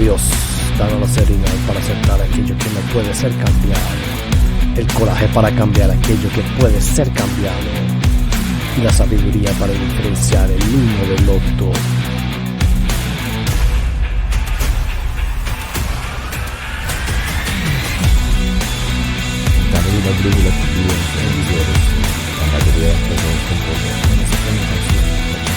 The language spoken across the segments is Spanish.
Dios, danos la serenidad para aceptar aquello que no puede ser cambiado, el coraje para cambiar aquello que puede ser cambiado y la sabiduría para diferenciar el uno del otro. También la brújula que vive en visores, la mayoría de las personas con poder en esta comunicación.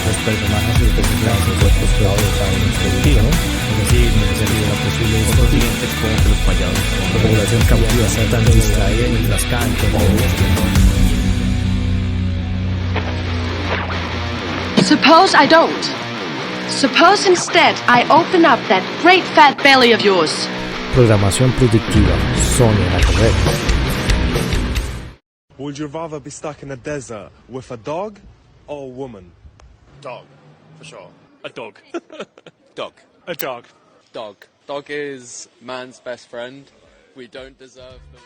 Los personajes y los personajes son puestos claves para el introductivo, ¿no? Es decir, necesario la posible conscientes como que los fallados. La población cautiva tan distraída mientras cantan. Suppose I don't. Suppose instead I open up that great fat belly of yours. Programación predictiva, Sonia la correcta. Would you rather be stuck in a desert with a dog or a woman? Dog, for sure. A dog. Dog. A dog. Dog. Dog is man's best friend. We don't deserve them.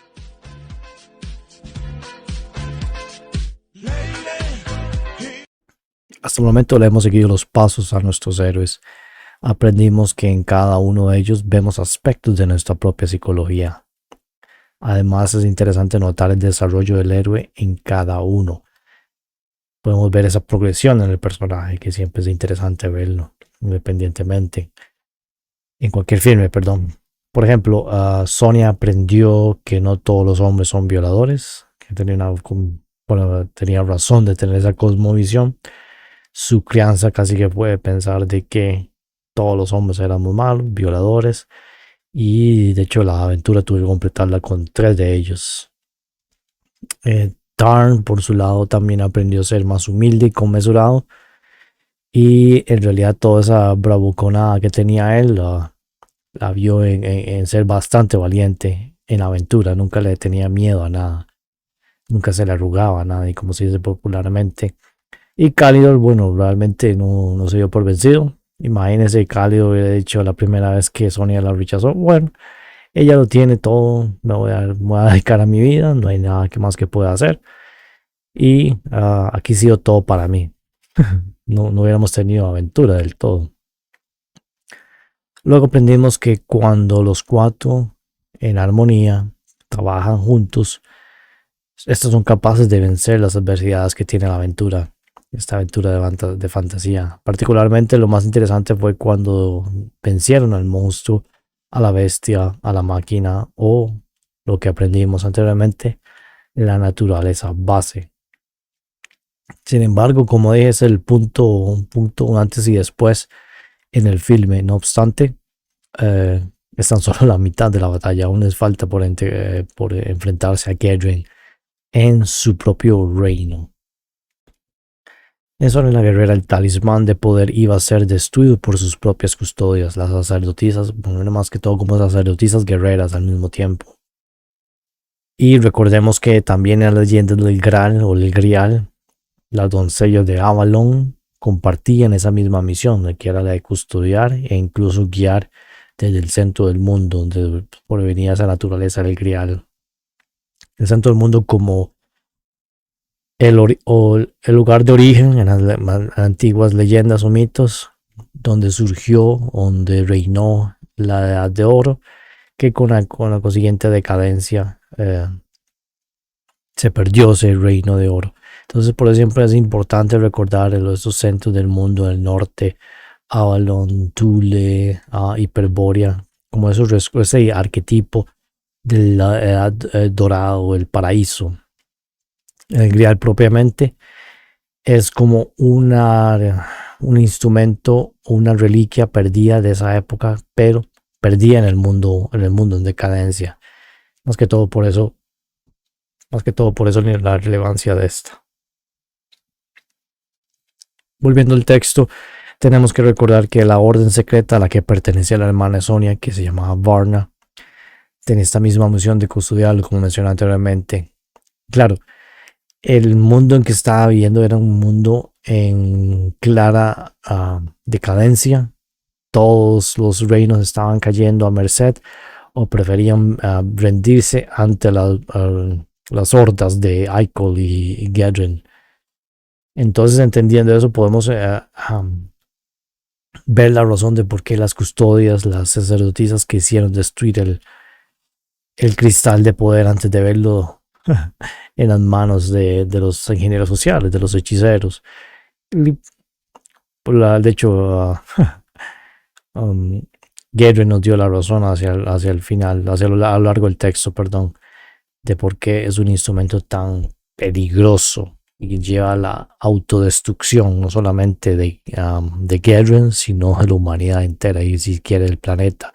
Hasta el momento le hemos seguido los pasos a nuestros héroes. Aprendimos que en cada uno de ellos vemos aspectos de nuestra propia psicología. Además, es interesante notar el desarrollo del héroe en cada uno. Podemos ver esa progresión en el personaje, que siempre es interesante verlo, independientemente. En cualquier filme, perdón. Por ejemplo, Sonia aprendió que no todos los hombres son violadores, que tenía razón de tener esa cosmovisión. Su crianza casi que puede pensar de que todos los hombres éramos malos, violadores. Y de hecho la aventura tuve que completarla con 3 de ellos. Tarn por su lado también aprendió a ser más humilde y conmesurado. Y en realidad toda esa bravuconada que tenía él la vio en ser bastante valiente en la aventura. Nunca le tenía miedo a nada. Nunca se le arrugaba a nadie, como se dice popularmente. Y Cálido, bueno, realmente no se dio por vencido. Imagínense, Cálido hubiera dicho la primera vez que Sonia la rechazó: bueno, ella lo tiene todo, me voy a dedicar a mi vida, no hay nada más que pueda hacer. Y aquí ha sido todo para mí. No hubiéramos tenido aventura del todo. Luego aprendimos que cuando los 4 en armonía trabajan juntos, estos son capaces de vencer las adversidades que tiene la aventura. Esta aventura de fantasía. Particularmente lo más interesante fue cuando vencieron al monstruo, a la bestia, a la máquina, o lo que aprendimos anteriormente, la naturaleza base. Sin embargo, como dije, es un punto antes y después en el filme. No obstante, es tan solo la mitad de la batalla. Aún les falta por enfrentarse a Gedren en su propio reino. En Sonia la guerrera, el talismán de poder iba a ser destruido por sus propias custodias, las sacerdotisas, bueno, más que todo como sacerdotisas guerreras al mismo tiempo. Y recordemos que también en la leyenda del Graal o el Grial, las doncellas de Avalon compartían esa misma misión, que era la de custodiar e incluso guiar desde el centro del mundo, donde provenía esa naturaleza del Grial. El centro del mundo como el lugar de origen en las antiguas leyendas o mitos, donde surgió, donde reinó la Edad de Oro, que con la consiguiente decadencia se perdió ese reino de oro. Entonces por eso siempre es importante recordar estos centros del mundo del norte, Avalon, Thule, Hyperborea, como ese arquetipo de la Edad Dorada o el paraíso. El Grial propiamente es como un instrumento, una reliquia perdida de esa época, pero perdida en el mundo en decadencia. Más que todo por eso la relevancia de esta. Volviendo al texto, tenemos que recordar que la orden secreta a la que pertenecía la hermana de Sonia, que se llamaba Varna, tenía esta misma misión de custodiarlo, como mencioné anteriormente. Claro, el mundo en que estaba viviendo era un mundo en clara decadencia. Todos los reinos estaban cayendo a merced o preferían rendirse ante las hordas de Eikol y Gedren. Entonces, entendiendo eso, podemos ver la razón de por qué las custodias, las sacerdotisas quisieron destruir el cristal de poder antes de verlo en las manos de los ingenieros sociales, de los hechiceros. Y, de hecho, um, Gedrin nos dio la razón hacia el final, a lo largo del texto, perdón, de por qué es un instrumento tan peligroso y lleva a la autodestrucción, no solamente de Gedrin, sino de la humanidad entera y si quiere el planeta.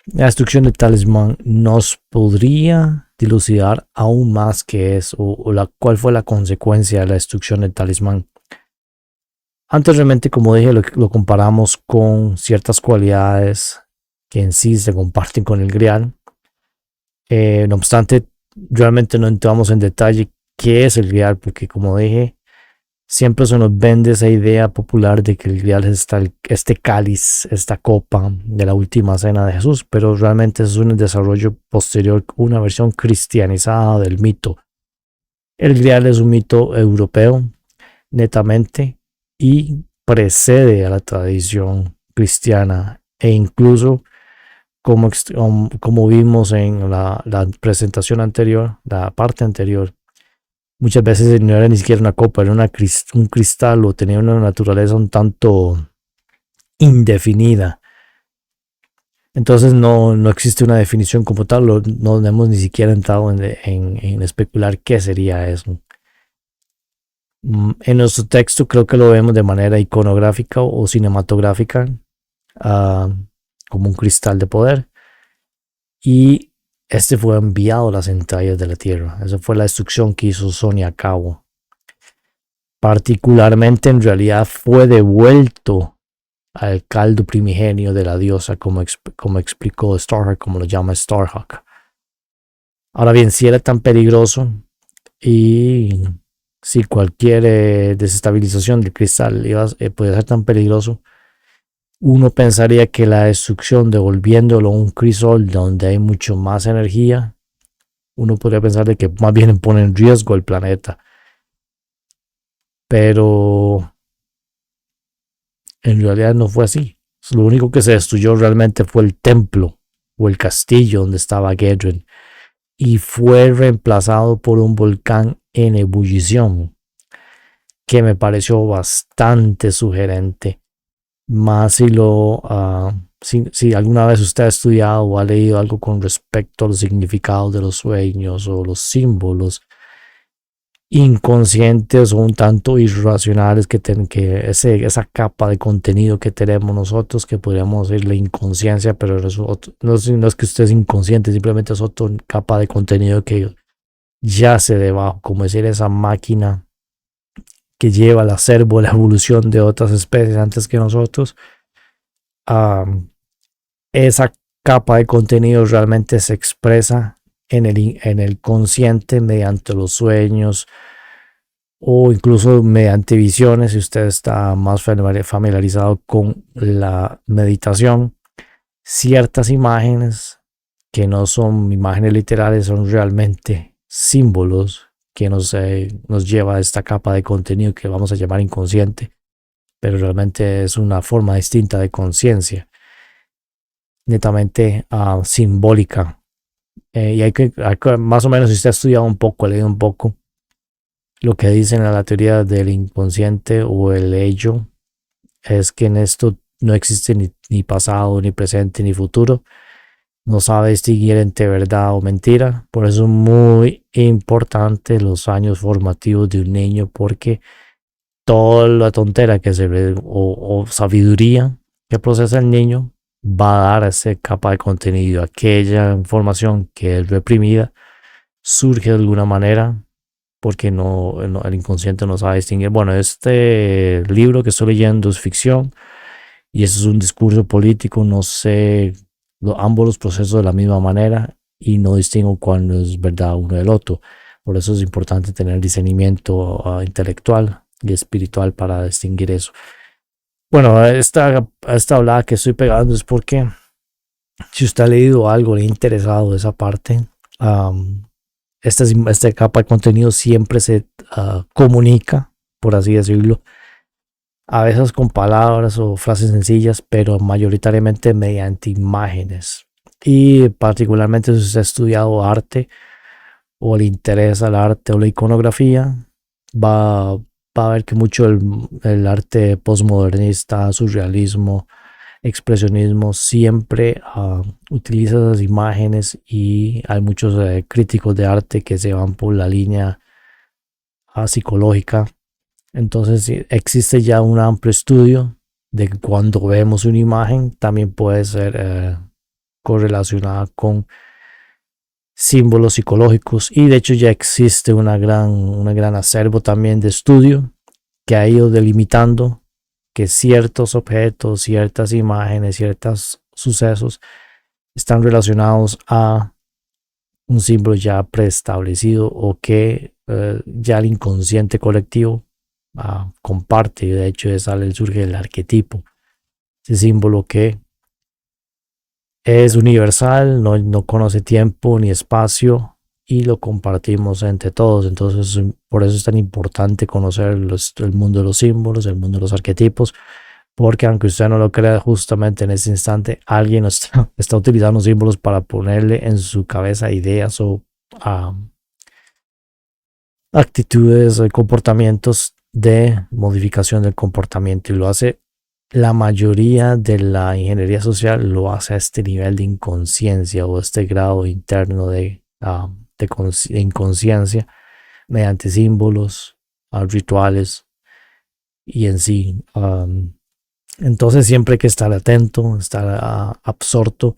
La destrucción del talismán nos podría dilucidar aún más qué es cuál fue la consecuencia de la destrucción del talismán. Anteriormente, como dije, lo comparamos con ciertas cualidades que en sí se comparten con el Grial. No obstante, realmente no entramos en detalle qué es el Grial, porque como dije, siempre se nos vende esa idea popular de que el Grial es este cáliz, esta copa de la última cena de Jesús, pero realmente es un desarrollo posterior, una versión cristianizada del mito. El Grial es un mito europeo, netamente, y precede a la tradición cristiana, e incluso como vimos en la presentación anterior, la parte anterior, muchas veces no era ni siquiera una copa, era un cristal, o tenía una naturaleza un tanto indefinida. Entonces no existe una definición como tal, no hemos ni siquiera entrado en especular qué sería eso. En nuestro texto creo que lo vemos de manera iconográfica o cinematográfica, como un cristal de poder, y este fue enviado a las entrañas de la tierra. Esa fue la destrucción que hizo Sony a cabo. Particularmente, en realidad, fue devuelto al caldo primigenio de la diosa, como explicó Starhawk, como lo llama Starhawk. Ahora bien, si era tan peligroso y si cualquier desestabilización del cristal podía ser tan peligroso, uno pensaría que la destrucción, devolviéndolo a un crisol donde hay mucho más energía, uno podría pensar de que más bien pone en riesgo el planeta. Pero en realidad no fue así. Lo único que se destruyó realmente fue el templo o el castillo donde estaba Gedrin, y fue reemplazado por un volcán en ebullición, que me pareció bastante sugerente. Más si alguna vez usted ha estudiado o ha leído algo con respecto al significado de los sueños o los símbolos inconscientes o un tanto irracionales esa capa de contenido que tenemos nosotros, que podríamos decir la inconsciencia, pero no es que usted es inconsciente, simplemente es otra capa de contenido que yace debajo, como decir esa máquina que lleva el acervo, la evolución de otras especies antes que nosotros. Esa capa de contenido realmente se expresa en el consciente mediante los sueños o incluso mediante visiones. Si usted está más familiarizado con la meditación, ciertas imágenes que no son imágenes literales son realmente símbolos que nos lleva a esta capa de contenido que vamos a llamar inconsciente, pero realmente es una forma distinta de conciencia, netamente simbólica. Y hay que, más o menos, si usted ha estudiado un poco, ha leído un poco, lo que dicen en la teoría del inconsciente o el ello, es que en esto no existe ni pasado, ni presente, ni futuro. No sabe distinguir entre verdad o mentira. Por eso es muy importante los años formativos de un niño, porque toda la tontera o sabiduría que procesa el niño va a dar a esa capa de contenido. Aquella información que es reprimida surge de alguna manera porque el inconsciente no sabe distinguir. Bueno, este libro que estoy leyendo es ficción y eso es un discurso político. No sé ambos los procesos de la misma manera y no distingo cuándo es verdad uno del otro. Por eso es importante tener discernimiento intelectual y espiritual para distinguir eso. Bueno, esta hablada que estoy pegando es porque si usted ha leído algo, le ha interesado esa parte, esta capa de contenido siempre se comunica, por así decirlo, a veces con palabras o frases sencillas, pero mayoritariamente mediante imágenes. Y particularmente si usted ha estudiado arte o le interesa el arte o la iconografía, va a ver que mucho el arte postmodernista, surrealismo, expresionismo siempre utiliza esas imágenes, y hay muchos críticos de arte que se van por la línea psicológica. Entonces existe ya un amplio estudio de que cuando vemos una imagen también puede ser correlacionada con símbolos psicológicos, y de hecho ya existe un gran acervo también de estudio que ha ido delimitando que ciertos objetos, ciertas imágenes, ciertos sucesos están relacionados a un símbolo ya preestablecido, o que ya el inconsciente colectivo comparte, y de hecho surge el arquetipo, ese símbolo que es universal, no conoce tiempo ni espacio, y lo compartimos entre todos. Entonces por eso es tan importante conocer el mundo de los símbolos, el mundo de los arquetipos, porque aunque usted no lo crea, justamente en ese instante alguien está utilizando símbolos para ponerle en su cabeza ideas o actitudes, comportamientos de modificación del comportamiento, y lo hace. La mayoría de la ingeniería social lo hace a este nivel de inconsciencia, o este grado interno de inconsciencia, mediante símbolos, rituales y en sí. Entonces siempre hay que estar atento, estar absorto,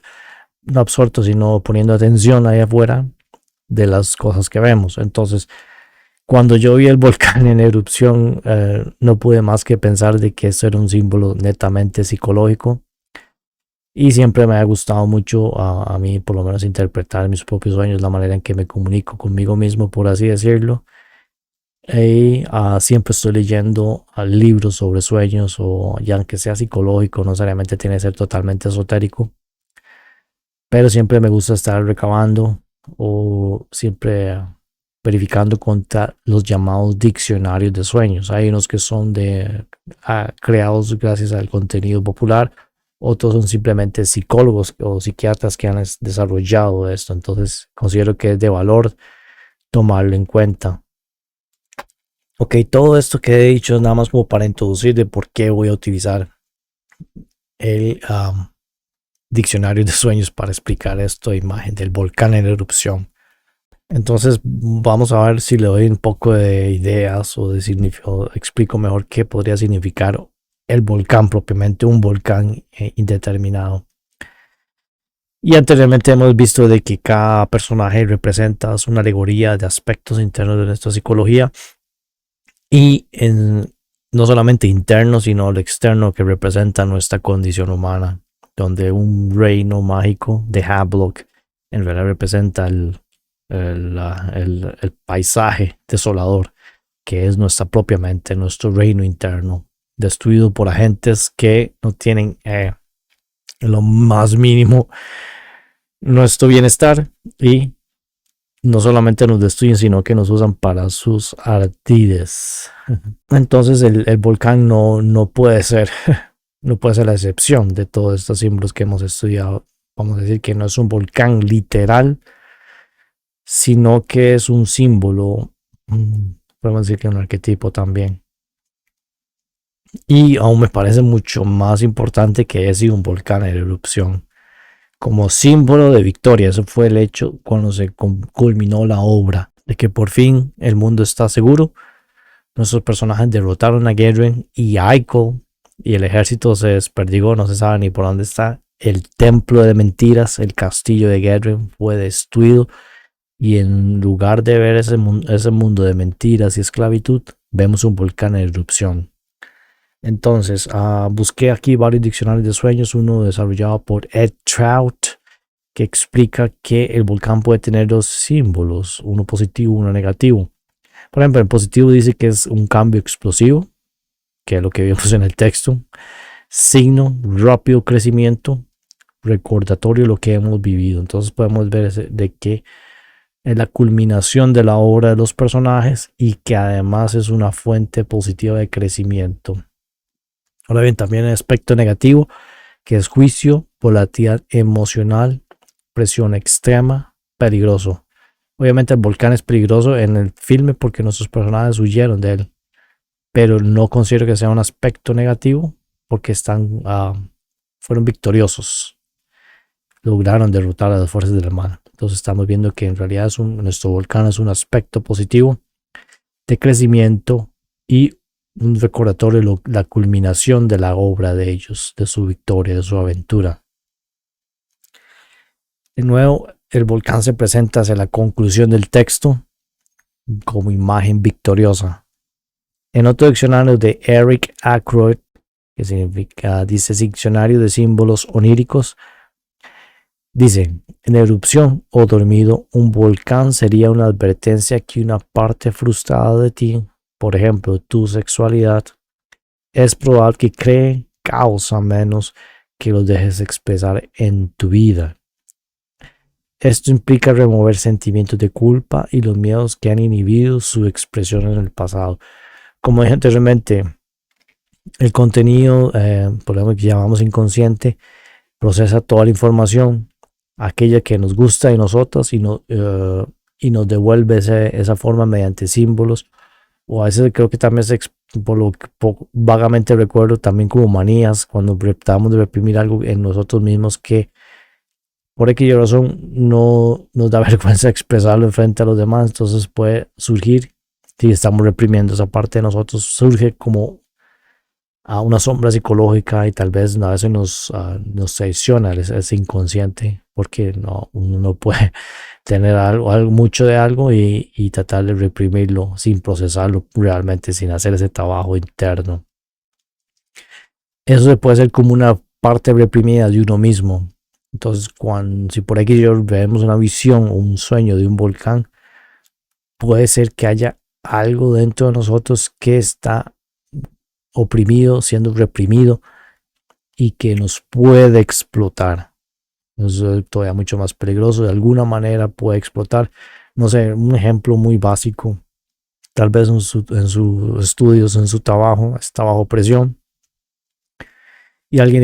no absorto, sino poniendo atención ahí afuera de las cosas que vemos. Entonces, cuando yo vi el volcán en erupción, no pude más que pensar de que eso era un símbolo netamente psicológico, y siempre me ha gustado mucho a mí, por lo menos, interpretar mis propios sueños, la manera en que me comunico conmigo mismo, por así decirlo. Y siempre estoy leyendo libros sobre sueños, o ya que sea psicológico, no necesariamente tiene que ser totalmente esotérico, pero siempre me gusta estar recabando o siempre verificando contra los llamados diccionarios de sueños. Hay unos que son creados gracias al contenido popular, otros son simplemente psicólogos o psiquiatras que han desarrollado esto. Entonces considero que es de valor tomarlo en cuenta. Ok, todo esto que he dicho es nada más como para introducir de por qué voy a utilizar el diccionario de sueños para explicar esta imagen del volcán en erupción. Entonces vamos a ver si le doy un poco de ideas o explico mejor qué podría significar el volcán propiamente, un volcán indeterminado. Y anteriormente hemos visto de que cada personaje representa una alegoría de aspectos internos de nuestra psicología, y no solamente interno, sino el externo, que representa nuestra condición humana, donde un reino mágico de Havelock en realidad representa el paisaje desolador que es nuestra propia mente, nuestro reino interno, destruido por agentes que no tienen en lo más mínimo nuestro bienestar, y no solamente nos destruyen, sino que nos usan para sus ardides. Entonces el volcán no puede ser no puede ser la excepción de todos estos símbolos que hemos estudiado. Vamos a decir que no es un volcán literal, sino que es un símbolo, podemos decir que un arquetipo también. Y aún me parece mucho más importante que haya sido un volcán en erupción como símbolo de victoria. Eso fue el hecho cuando se culminó la obra, de que por fin el mundo está seguro. Nuestros personajes derrotaron a Gedren y a Aiko, y el ejército se desperdigó, no se sabe ni por dónde está. El templo de mentiras, el castillo de Gedren, fue destruido, y en lugar de ver ese mundo de mentiras y esclavitud, vemos un volcán en erupción. Entonces busqué aquí varios diccionarios de sueños, uno desarrollado por Ed Trout, que explica que el volcán puede tener dos símbolos, uno positivo y uno negativo. Por ejemplo, el positivo dice que es un cambio explosivo, que es lo que vimos en el texto. Signo, rápido crecimiento, recordatorio de lo que hemos vivido. Entonces podemos ver de que es la culminación de la obra de los personajes, y que además es una fuente positiva de crecimiento. Ahora bien, también el aspecto negativo, que es juicio, volatilidad emocional, presión extrema, peligroso. Obviamente el volcán es peligroso en el filme porque nuestros personajes huyeron de él, pero no considero que sea un aspecto negativo porque fueron victoriosos, lograron derrotar a las fuerzas del mal. Entonces estamos viendo que en realidad nuestro volcán es un aspecto positivo de crecimiento y un recordatorio de la culminación de la obra de ellos, de su victoria, de su aventura. De nuevo, el volcán se presenta hacia la conclusión del texto como imagen victoriosa. En otro diccionario de Eric Ackroyd, que significa, dice diccionario de símbolos oníricos, dice: en erupción o dormido, un volcán sería una advertencia que una parte frustrada de ti, por ejemplo, tu sexualidad, es probable que cree caos a menos que lo dejes expresar en tu vida. Esto implica remover sentimientos de culpa y los miedos que han inhibido su expresión en el pasado. Como dije anteriormente, el contenido, por ejemplo, que llamamos inconsciente, procesa toda la información, aquella que nos gusta de nosotros, y nos devuelve esa forma mediante símbolos, o a veces creo que también por lo que vagamente recuerdo, también como manías, cuando tratamos de reprimir algo en nosotros mismos que por aquella razón no nos da vergüenza expresarlo en frente a los demás. Entonces puede surgir, si estamos reprimiendo esa parte de nosotros, surge como a una sombra psicológica y tal vez a veces nos traiciona ese inconsciente, porque uno no puede tener algo mucho de algo y tratar de reprimirlo sin procesarlo realmente, sin hacer ese trabajo interno. Eso se puede ser como una parte reprimida de uno mismo. Entonces, si por aquí vemos una visión o un sueño de un volcán, puede ser que haya algo dentro de nosotros que está oprimido, siendo reprimido y que nos puede explotar. Eso es todavía mucho más peligroso. De alguna manera puede explotar. No sé, un ejemplo muy básico. Tal vez en sus estudios, en su trabajo, está bajo presión. Y alguien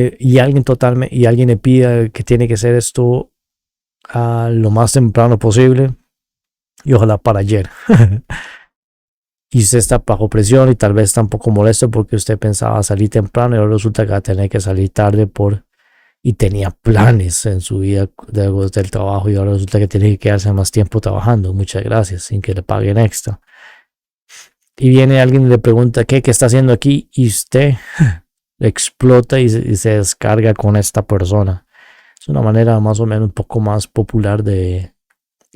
le pide que tiene que hacer esto lo más temprano posible. Y ojalá para ayer. Y usted está bajo presión y tal vez está un poco molesto porque usted pensaba salir temprano y ahora resulta que va a tener que salir tarde y tenía planes en su vida del trabajo y ahora resulta que tiene que quedarse más tiempo trabajando. Muchas gracias, sin que le paguen extra. Y viene alguien y le pregunta ¿qué está haciendo aquí? Y usted explota y se descarga con esta persona. Es una manera más o menos un poco más popular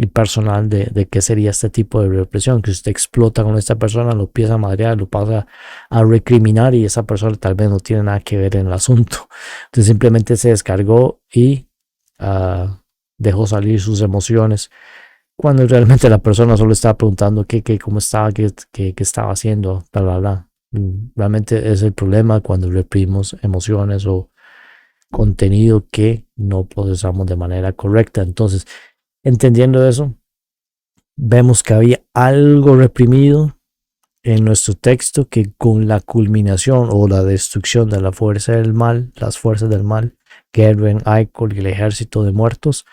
y personal de qué sería este tipo de represión, que usted explota con esta persona, lo empieza a madrear, lo pasa a recriminar y esa persona tal vez no tiene nada que ver en el asunto. Entonces simplemente se descargó y dejó salir sus emociones, cuando realmente la persona solo estaba preguntando cómo estaba, qué estaba haciendo, bla, bla, bla. Realmente es el problema cuando reprimimos emociones o contenido que no procesamos de manera correcta. Entonces, entendiendo eso, vemos que había algo reprimido en nuestro texto que con la culminación o la destrucción de la fuerza del mal, las fuerzas del mal, Gedren, Aikol y el ejército de muertos,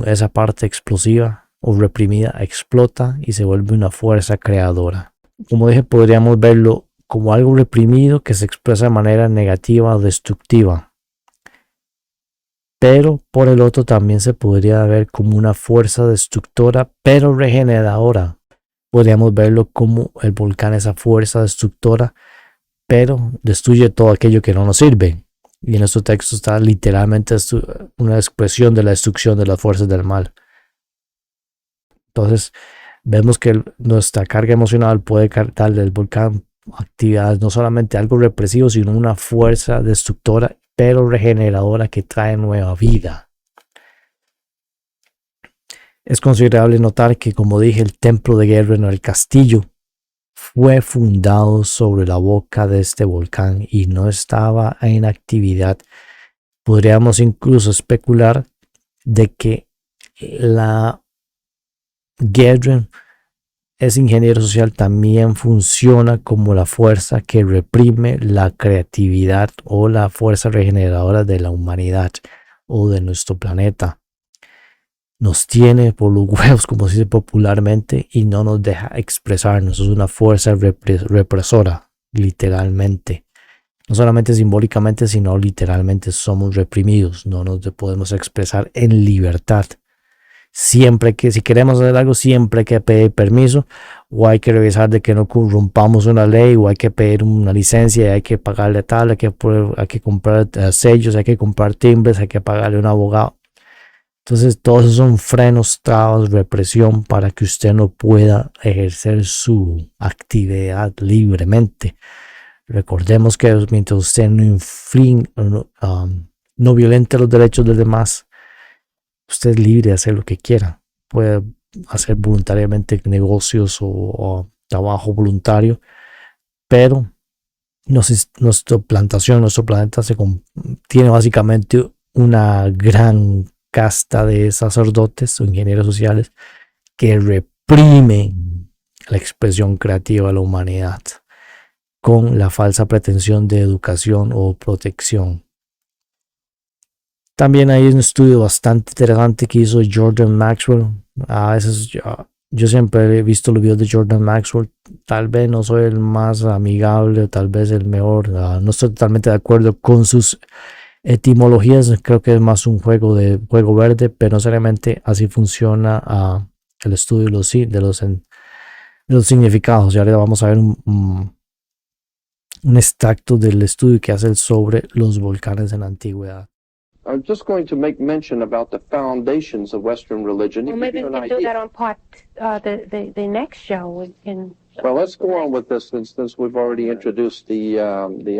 esa parte explosiva o reprimida explota y se vuelve una fuerza creadora. Como dije, podríamos verlo como algo reprimido que se expresa de manera negativa o destructiva. Pero por el otro también se podría ver como una fuerza destructora pero regeneradora. Podríamos verlo como el volcán, esa fuerza destructora, pero destruye todo aquello que no nos sirve. Y en nuestro texto está literalmente una expresión de la destrucción de las fuerzas del mal. Entonces vemos que nuestra carga emocional puede darle al volcán actividades, no solamente algo represivo, sino una fuerza destructora pero regeneradora que trae nueva vida. Es considerable notar que, como dije, el templo de Gedren, el castillo, fue fundado sobre la boca de este volcán y no estaba en actividad. Podríamos incluso especular de que la Gedren ese ingeniero social también funciona como la fuerza que reprime la creatividad o la fuerza regeneradora de la humanidad o de nuestro planeta. Nos tiene por los huevos, como se dice popularmente, y no nos deja expresarnos. Es una fuerza represora, literalmente. No solamente simbólicamente, sino literalmente somos reprimidos. No nos podemos expresar en libertad. Siempre que, si queremos hacer algo, siempre hay que pedir permiso, o hay que revisar de que no corrompamos una ley, o hay que pedir una licencia, hay que pagarle tal, hay que comprar sellos, hay que comprar timbres, hay que pagarle un abogado. Entonces, todos esos son frenos, trabas, represión para que usted no pueda ejercer su actividad libremente. Recordemos que mientras usted no violente los derechos de los demás, usted es libre de hacer lo que quiera. Puede hacer voluntariamente negocios o trabajo voluntario, pero nuestra plantación, nuestro planeta tiene básicamente una gran casta de sacerdotes o ingenieros sociales que reprimen la expresión creativa de la humanidad con la falsa pretensión de educación o protección. También hay un estudio bastante interesante que hizo Jordan Maxwell. A veces yo siempre he visto los videos de Jordan Maxwell. Tal vez no soy el más amigable, tal vez el mejor. No estoy totalmente de acuerdo con sus etimologías. Creo que es más un juego verde, pero no necesariamente así funciona el estudio de los significados. Y ahora vamos a ver un extracto del estudio que hace sobre los volcanes en la antigüedad. I'm just going to make mention about the foundations of Western religion. Well, maybe we can do that on part the next show. Well, let's go on with this since we've already introduced the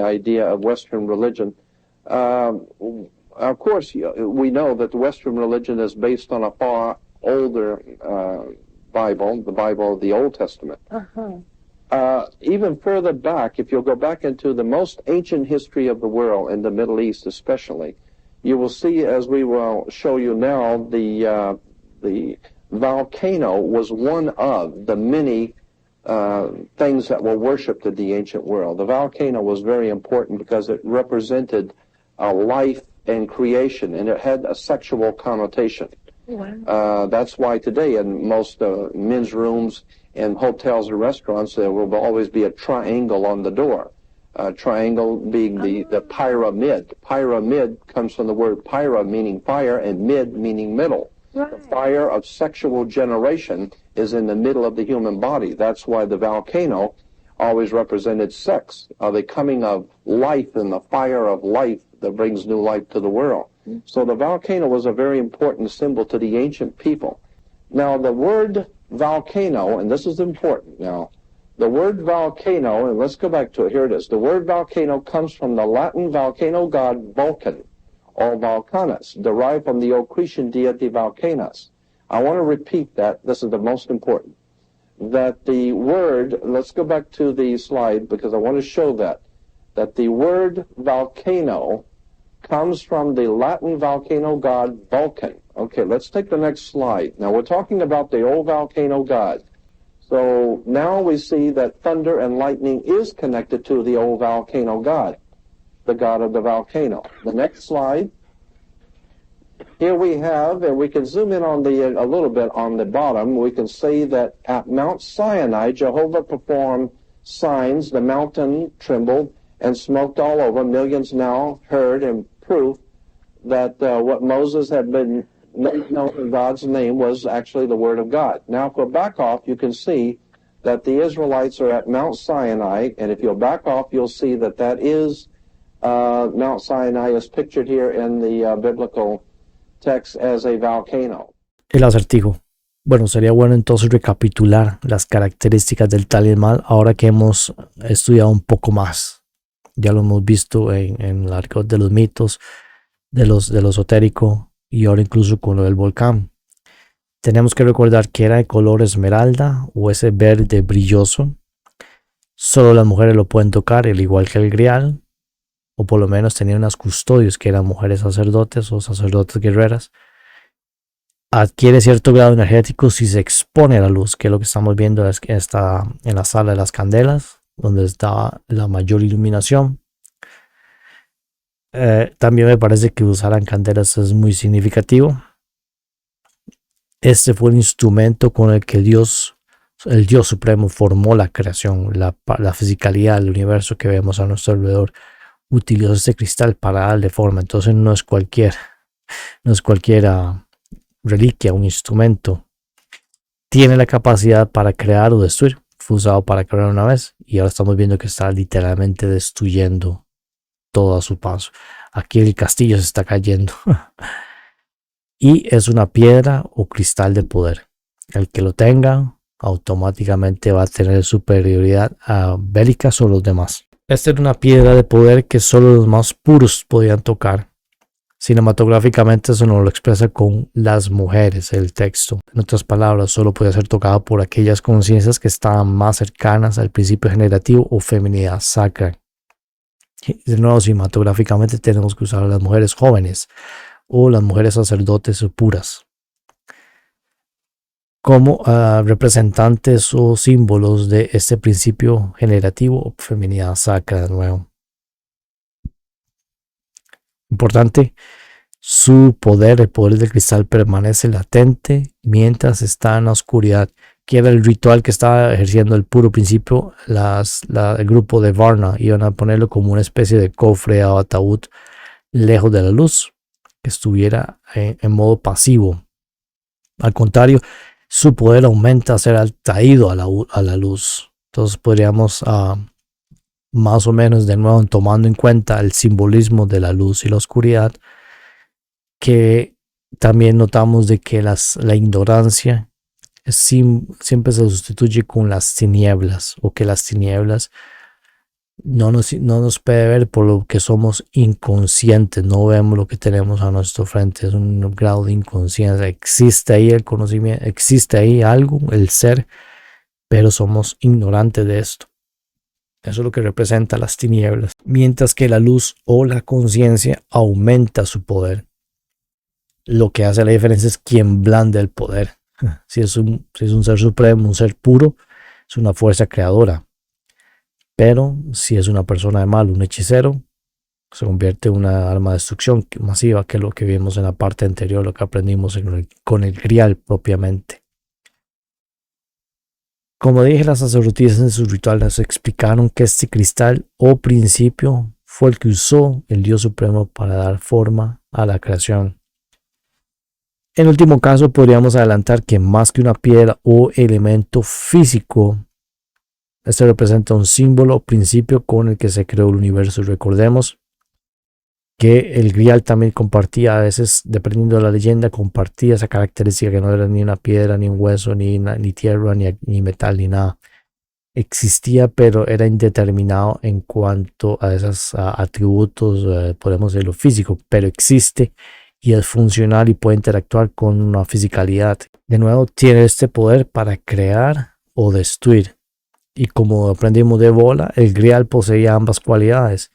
idea of Western religion. Of course, we know that the Western religion is based on a far older Bible, the Bible of the Old Testament. Even further back, if you'll go back into the most ancient history of the world, in the Middle East especially, you will see, as we will show you now, the volcano was one of the many things that were worshipped in the ancient world. The volcano was very important because it represented life and creation, and it had a sexual connotation. Wow. That's why today in most men's rooms and hotels or restaurants there will always be a triangle on the door. Triangle being the pyramid. Pyramid comes from the word pyra, meaning fire, and mid, meaning middle. Right. The fire of sexual generation is in the middle of the human body. That's why the volcano always represented sex, the coming of life and the fire of life that brings new life to the world. So the volcano was a very important symbol to the ancient people. Now the word volcano, and this is important now, the word volcano, and let's go back to it, here it is. The word volcano comes from the Latin volcano god Vulcan, or Vulcanus, derived from the old Cretan deity Vulcanus. I want to repeat that, this is the most important, that the word, let's go back to the slide because I want to show that the word volcano comes from the Latin volcano god Vulcan. Okay, let's take the next slide. Now we're talking about the old volcano god. So now we see that thunder and lightning is connected to the old volcano god, the god of the volcano. The next slide. Here we have, and we can zoom in on a little bit on the bottom, we can see that at Mount Sinai, Jehovah performed signs, the mountain trembled and smoked all over. Millions now heard and proof that what Moses had been known in God's name was actually the Word of God. Now, if we back off, you can see that the Israelites are at Mount Sinai, and if you'll back off, you'll see that that is Mount Sinai is pictured here in the biblical text as a volcano. El acertijo. Bueno, sería bueno entonces recapitular las características del tal y el mal ahora que hemos estudiado un poco más. Ya lo hemos visto en el argot de los mitos, de lo esotérico, y ahora incluso con lo del volcán. Tenemos que recordar que era de color esmeralda o ese verde brilloso. Solo las mujeres lo pueden tocar, al igual que el grial, o por lo menos tenían unas custodios que eran mujeres sacerdotes o sacerdotes guerreras. adquiere cierto grado energético si se expone a la luz, que es lo que estamos viendo está en la sala de las candelas, donde está la mayor iluminación. También me parece que usar candelas es muy significativo. Este fue el instrumento con el que el Dios Supremo formó la creación, la fisicalidad del universo que vemos a nuestro alrededor. Utilizó este cristal para darle forma. Entonces no es cualquiera reliquia, un instrumento. Tiene la capacidad para crear o destruir. Fue usado para crear una vez y ahora estamos viendo que está literalmente destruyendo todo a su paso. Aquí el castillo se está cayendo. Y es una piedra o cristal de poder. El que lo tenga automáticamente va a tener superioridad bélica sobre los demás. Esta era una piedra de poder que solo los más puros podían tocar. Cinematográficamente eso nos lo expresa con las mujeres el texto. En otras palabras, solo podía ser tocado por aquellas conciencias que estaban más cercanas al principio generativo o feminidad sacra. Y de nuevo, cinematográficamente tenemos que usar a las mujeres jóvenes o las mujeres sacerdotes o puras como representantes o símbolos de este principio generativo o feminidad sacra de nuevo. Importante, su poder, el poder del cristal permanece latente mientras está en la oscuridad, que era el ritual que estaba ejerciendo el puro principio. El grupo de Varna iban a ponerlo como una especie de cofre o ataúd lejos de la luz, que estuviera en modo pasivo. Al contrario, su poder aumenta a ser atraído a la luz. Entonces podríamos más o menos de nuevo tomando en cuenta el simbolismo de la luz y la oscuridad, que también notamos de que la ignorancia siempre se sustituye con las tinieblas, o que las tinieblas no nos puede ver por lo que somos inconscientes, no vemos lo que tenemos a nuestro frente, es un grado de inconsciencia. Existe ahí el conocimiento, existe ahí algo, el ser, pero somos ignorantes de esto. Eso es lo que representa las tinieblas. Mientras que la luz o la conciencia aumenta su poder. Lo que hace la diferencia es quién blande el poder. Si es un ser supremo, un ser puro, es una fuerza creadora. Pero si es una persona de mal, un hechicero, se convierte en una arma de destrucción masiva, que es lo que vimos en la parte anterior, lo que aprendimos con el grial propiamente. Como dije, las sacerdotisas en sus rituales explicaron que este cristal o principio fue el que usó el Dios Supremo para dar forma a la creación. En último caso, podríamos adelantar que más que una piedra o elemento físico, este representa un símbolo o principio con el que se creó el universo. Recordemos que el grial también compartía, a veces, dependiendo de la leyenda, compartía esa característica, que no era ni una piedra, ni un hueso, ni tierra, ni metal, ni nada. Existía, pero era indeterminado en cuanto a esos atributos, podemos decirlo, físico, pero existe y es funcional y puede interactuar con una fisicalidad. De nuevo, tiene este poder para crear o destruir. Y como aprendimos de Bola, el grial poseía ambas cualidades.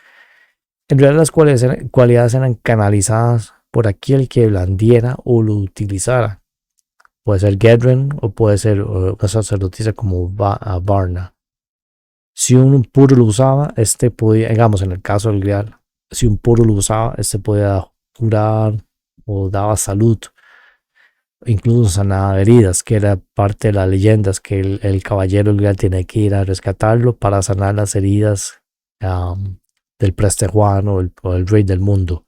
En realidad las cualidades eran canalizadas por aquel que blandiera o lo utilizara. Puede ser Gedren o puede ser una sacerdotisa como Varna. Si un puro lo usaba, podía, digamos en el caso del grial, si un puro lo usaba, podía curar o daba salud. Incluso sanaba heridas, que era parte de las leyendas, que el caballero del grial tiene que ir a rescatarlo para sanar las heridas del Preste Juan o el rey del mundo,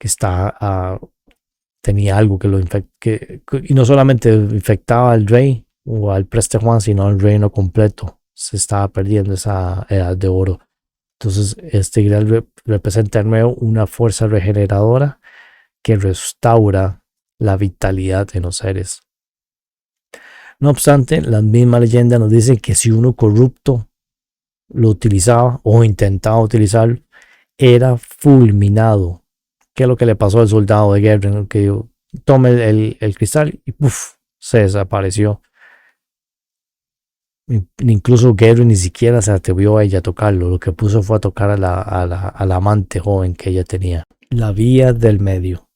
que tenía algo que lo y no solamente infectaba al rey o al Preste Juan, sino al reino completo. Se estaba perdiendo esa edad de oro. Entonces este grial representa de nuevo una fuerza regeneradora que restaura la vitalidad de los seres. No obstante, la misma leyenda nos dice que si uno corrupto lo utilizaba o intentaba utilizarlo, era fulminado. ¿Qué es lo que le pasó al soldado de Gedren? Que dijo, tome el cristal y ¡puf! Se desapareció. Incluso Gedren ni siquiera se atrevió a ella a tocarlo. Lo que puso fue a tocar a la amante joven que ella tenía. La vía del medio.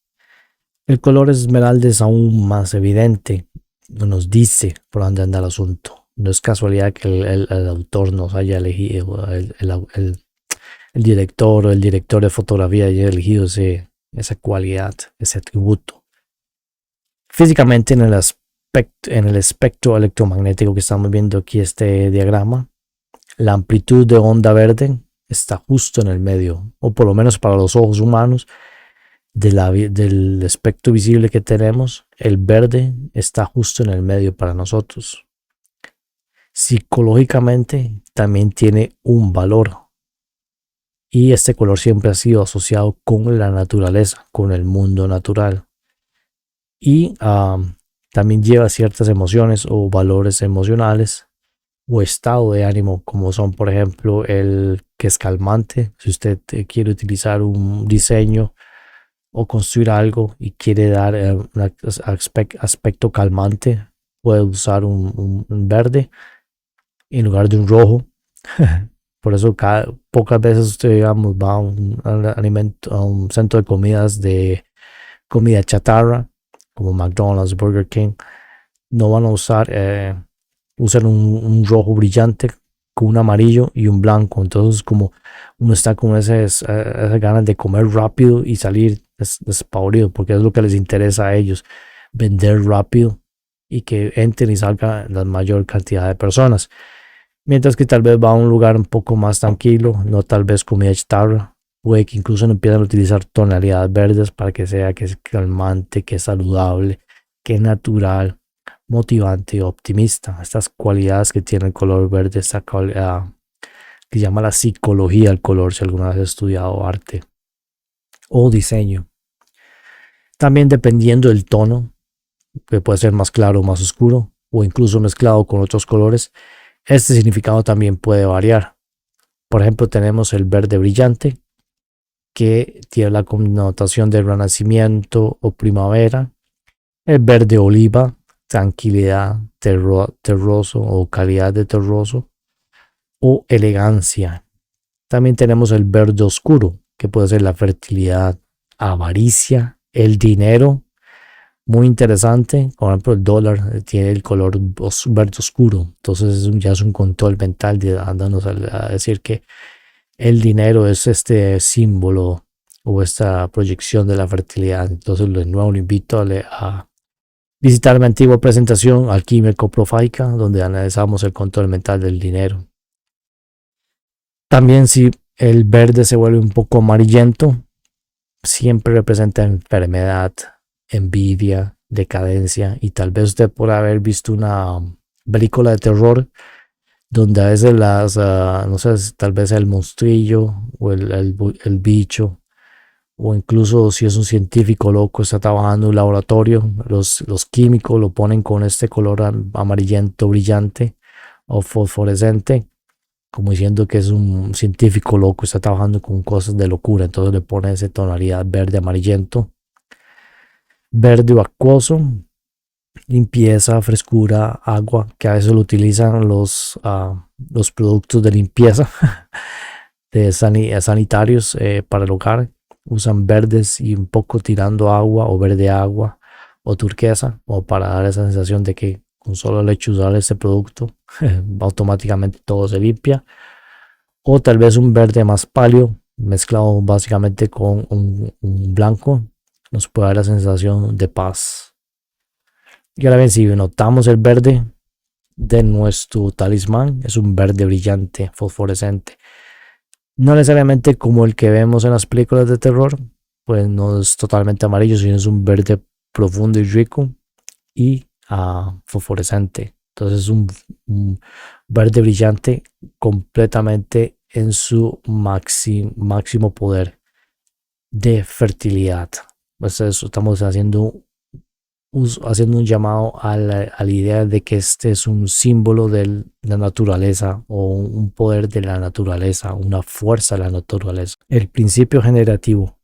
El color esmeralda es aún más evidente, nos dice por dónde anda el asunto. No es casualidad que el autor nos haya elegido, el director o el director de fotografía haya elegido esa cualidad, ese atributo. Físicamente en el espectro electromagnético que estamos viendo aquí, este diagrama, la amplitud de onda verde está justo en el medio, o por lo menos para los ojos humanos, del espectro visible que tenemos, el verde está justo en el medio para nosotros. Psicológicamente también tiene un valor, y este color siempre ha sido asociado con la naturaleza, con el mundo natural, y también lleva ciertas emociones o valores emocionales o estado de ánimo, como son por ejemplo el que es calmante. Si usted quiere utilizar un diseño o construir algo y quiere dar un aspecto calmante, puede usar un verde en lugar de un rojo. Por eso pocas veces usted, digamos, va a un centro de comidas de comida chatarra como McDonald's, Burger King, no van a usan un rojo brillante con un amarillo y un blanco. Entonces, como uno está con esas ganas de comer rápido y salir despavorido, porque es lo que les interesa a ellos, vender rápido y que entren y salgan la mayor cantidad de personas. Mientras que tal vez va a un lugar un poco más tranquilo, no tal vez comida chatarra, puede que incluso no empiezan a utilizar tonalidades verdes para que sea que es calmante, que es saludable, que es natural, motivante y optimista. Estas cualidades que tiene el color verde, esta cualidad que llama la psicología del color, si alguna vez has estudiado arte o diseño. También dependiendo del tono, que puede ser más claro o más oscuro, o incluso mezclado con otros colores, este significado también puede variar. Por ejemplo, tenemos el verde brillante, que tiene la connotación de renacimiento o primavera. El verde oliva, tranquilidad, terroso o calidad de terroso o elegancia. También tenemos el verde oscuro, que puede ser la fertilidad, avaricia, el dinero. Muy interesante, por ejemplo, el dólar tiene el color verde oscuro, entonces ya es un control mental dándonos a decir que el dinero es este símbolo o esta proyección de la fertilidad. Entonces de nuevo lo invito a visitar mi antigua presentación Alquimia Coprofaica, donde analizamos el control mental del dinero. También si el verde se vuelve un poco amarillento, siempre representa enfermedad, envidia, decadencia, y tal vez usted por haber visto una película de terror donde a veces no sé, tal vez el monstrillo o el bicho, o incluso si es un científico loco, está trabajando en un laboratorio, los químicos lo ponen con este color amarillento brillante o fosforescente, como diciendo que es un científico loco, está trabajando con cosas de locura, entonces le ponen esa tonalidad verde amarillento. Verde o acuoso, limpieza, frescura, agua, que a veces lo utilizan los productos de limpieza sanitarios para el hogar. Usan verdes y un poco tirando agua o verde agua o turquesa, o para dar esa sensación de que con solo el hecho de usar este producto automáticamente todo se limpia. O tal vez un verde más pálido mezclado básicamente con un blanco nos puede dar la sensación de paz. Y ahora bien, si notamos el verde de nuestro talismán, es un verde brillante, fosforescente. No necesariamente como el que vemos en las películas de terror, pues no es totalmente amarillo, sino es un verde profundo y rico y fosforescente. Entonces es un verde brillante completamente en su máximo poder de fertilidad. Pues eso, estamos haciendo un llamado a la idea de que este es un símbolo de la naturaleza o un poder de la naturaleza, una fuerza de la naturaleza. El principio generativo.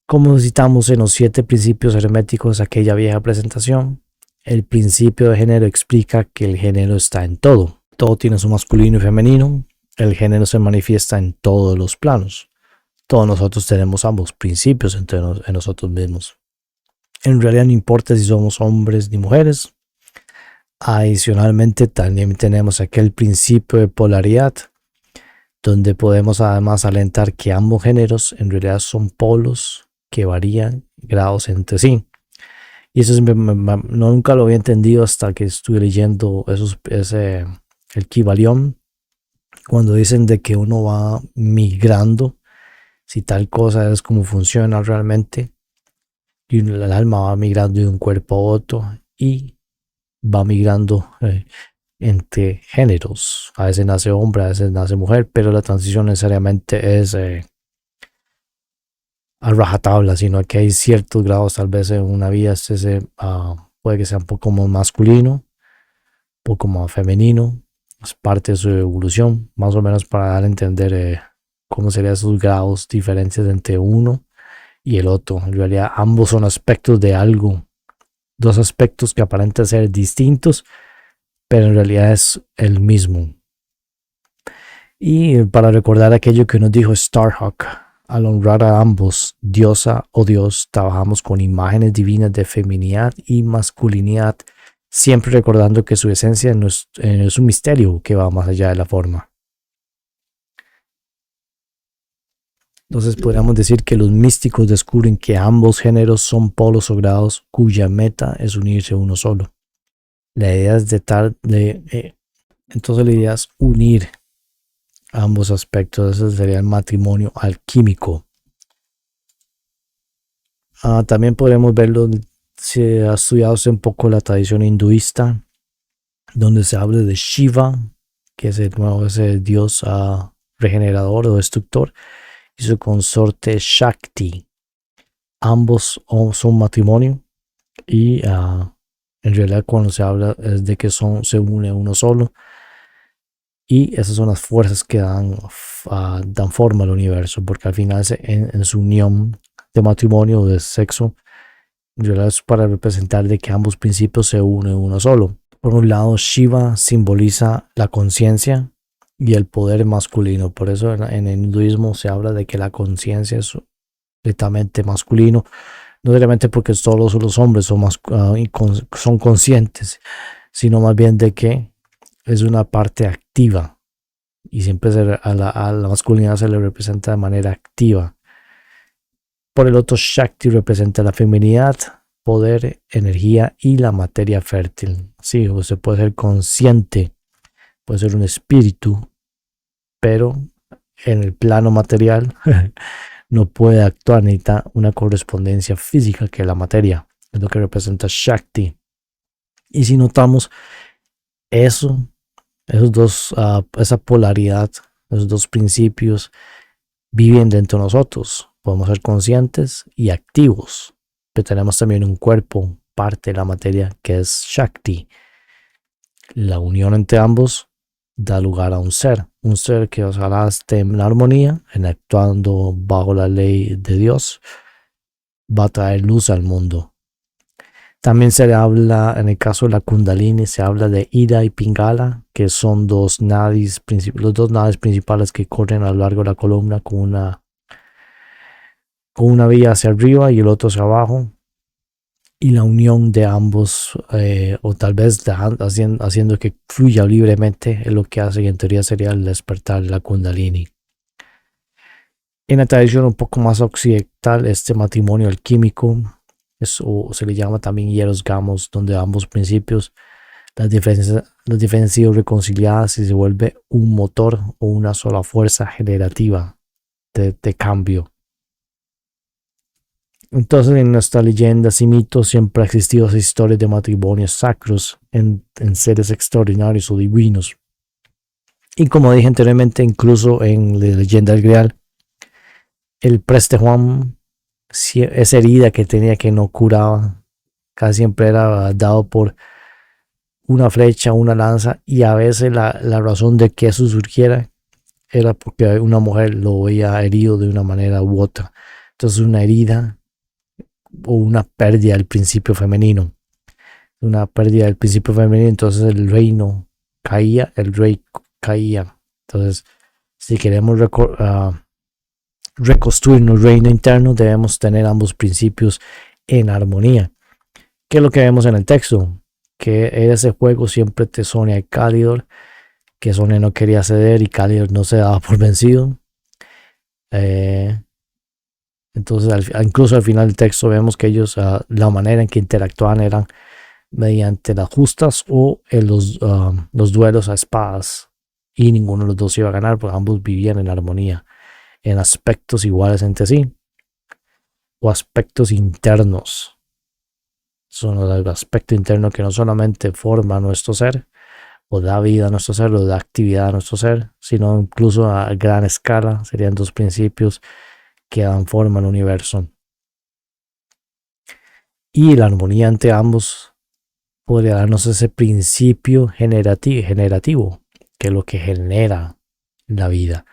Como citamos en los 7 principios herméticos de aquella vieja presentación, el principio de género explica que el género está en todo. Todo tiene su masculino y femenino. El género se manifiesta en todos los planos. Todos nosotros tenemos ambos principios en nosotros mismos. En realidad no importa si somos hombres ni mujeres. Adicionalmente también tenemos aquel principio de polaridad, donde podemos además alentar que ambos géneros en realidad son polos que varían grados entre sí. Y eso nunca lo había entendido hasta que estuve leyendo el Kybalion, cuando dicen de que uno va migrando, si tal cosa es como funciona realmente, y el alma va migrando de un cuerpo a otro y va migrando entre géneros. A veces nace hombre, a veces nace mujer, pero la transición necesariamente es a rajatabla, sino que hay ciertos grados. Tal vez en una vida puede que sea un poco más masculino, un poco más femenino. Es parte de su evolución, más o menos, para dar a entender cómo serían esos grados diferentes entre uno y el otro. En realidad ambos son aspectos de algo, dos aspectos que aparentan ser distintos, pero en realidad es el mismo. Y para recordar aquello que nos dijo Starhawk, al honrar a ambos, diosa o dios, trabajamos con imágenes divinas de feminidad y masculinidad, siempre recordando que su esencia no es un misterio que va más allá de la forma. Entonces podríamos decir que los místicos descubren que ambos géneros son polos o grados cuya meta es unirse uno solo. La idea es entonces la idea es unir ambos aspectos. Ese sería el matrimonio alquímico. También podemos verlo si ha estudiado un poco la tradición hinduista, donde se habla de Shiva, que es ese dios regenerador o destructor, y su consorte Shakti. Ambos son matrimonio, y en realidad cuando se habla es de que se une uno solo, y esas son las fuerzas que dan forma al universo, porque al final en su unión de matrimonio o de sexo, en realidad es para representar de que ambos principios se unen uno solo. Por un lado, Shiva simboliza la conciencia y el poder masculino. Por eso en el hinduismo se habla de que la conciencia es completamente masculino, no solamente porque todos los hombres son conscientes, sino más bien de que es una parte activa, y siempre a la masculinidad se le representa de manera activa. Por el otro, Shakti representa la feminidad, poder, energía y la materia fértil. Sí, usted puede ser consciente, puede ser un espíritu, pero en el plano material no puede actuar, necesita una correspondencia física que es la materia, es lo que representa Shakti. Y si notamos esa polaridad, esos dos principios viven dentro de nosotros. Podemos ser conscientes y activos, pero tenemos también un cuerpo, parte de la materia, que es Shakti. La unión entre ambos da lugar a un ser que ojalá esté en armonía, actuando bajo la ley de Dios, va a traer luz al mundo. También se habla, en el caso de la Kundalini, se habla de Ida y Pingala, que son los dos nadis principales que corren a lo largo de la columna con una vía hacia arriba y el otro hacia abajo. Y la unión de ambos, o tal vez haciendo que fluya libremente, es lo que hace, y en teoría sería el despertar de la Kundalini. En la tradición un poco más occidental, este matrimonio alquímico, se le llama también hieros gamos, donde ambos principios, las diferencias han sido reconciliadas y se vuelve un motor o una sola fuerza generativa de cambio. Entonces, en nuestras leyendas y mitos siempre ha existido esa historia de matrimonios sacros en seres extraordinarios o divinos. Y como dije anteriormente, incluso en la leyenda del Grial, el Preste Juan, esa herida que tenía que no curaba, casi siempre era dado por una flecha, una lanza, y a veces la razón de que eso surgiera era porque una mujer lo veía herido de una manera u otra. Entonces una herida o una pérdida del principio femenino. Entonces el reino caía, el rey caía. Entonces, si queremos reconstruir un reino interno, debemos tener ambos principios en armonía. ¿Qué es lo que vemos en el texto? Que ese juego siempre te Sonia y Calidor, que Sonia no quería ceder y Calidor no se daba por vencido. Entonces, incluso al final del texto vemos que ellos, la manera en que interactuaban eran mediante las justas o en los duelos a espadas. Y ninguno de los dos iba a ganar porque ambos vivían en armonía, en aspectos iguales entre sí, o aspectos internos. Son los aspectos internos que no solamente forma nuestro ser, o da vida a nuestro ser, o da actividad a nuestro ser, sino incluso a gran escala. Serían dos principios que dan forma al universo. Y la armonía entre ambos podría darnos ese principio generativo, que es lo que genera la vida.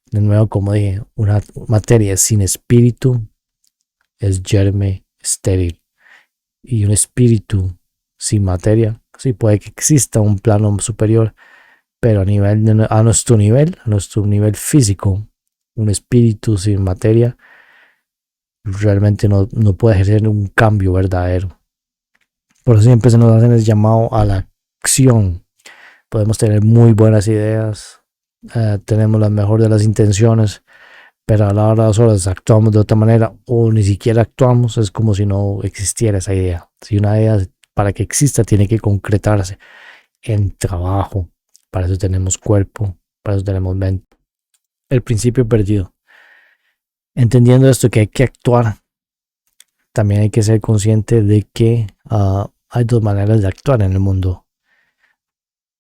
De nuevo, como dije, una materia sin espíritu es germe estéril. Y un espíritu sin materia, sí puede que exista un plano superior, pero a nuestro nivel físico, un espíritu sin materia realmente no puede ejercer un cambio verdadero. Por eso siempre se nos hacen el llamado a la acción. Podemos tener muy buenas ideas, tenemos la mejor de las intenciones, pero a la hora de las horas actuamos de otra manera o ni siquiera actuamos. Es como si no existiera esa idea. Si una idea, para que exista, tiene que concretarse en trabajo. Para eso tenemos cuerpo, para eso tenemos mente. El principio perdido. Entendiendo esto, que hay que actuar, también hay que ser consciente de que hay dos maneras de actuar en el mundo.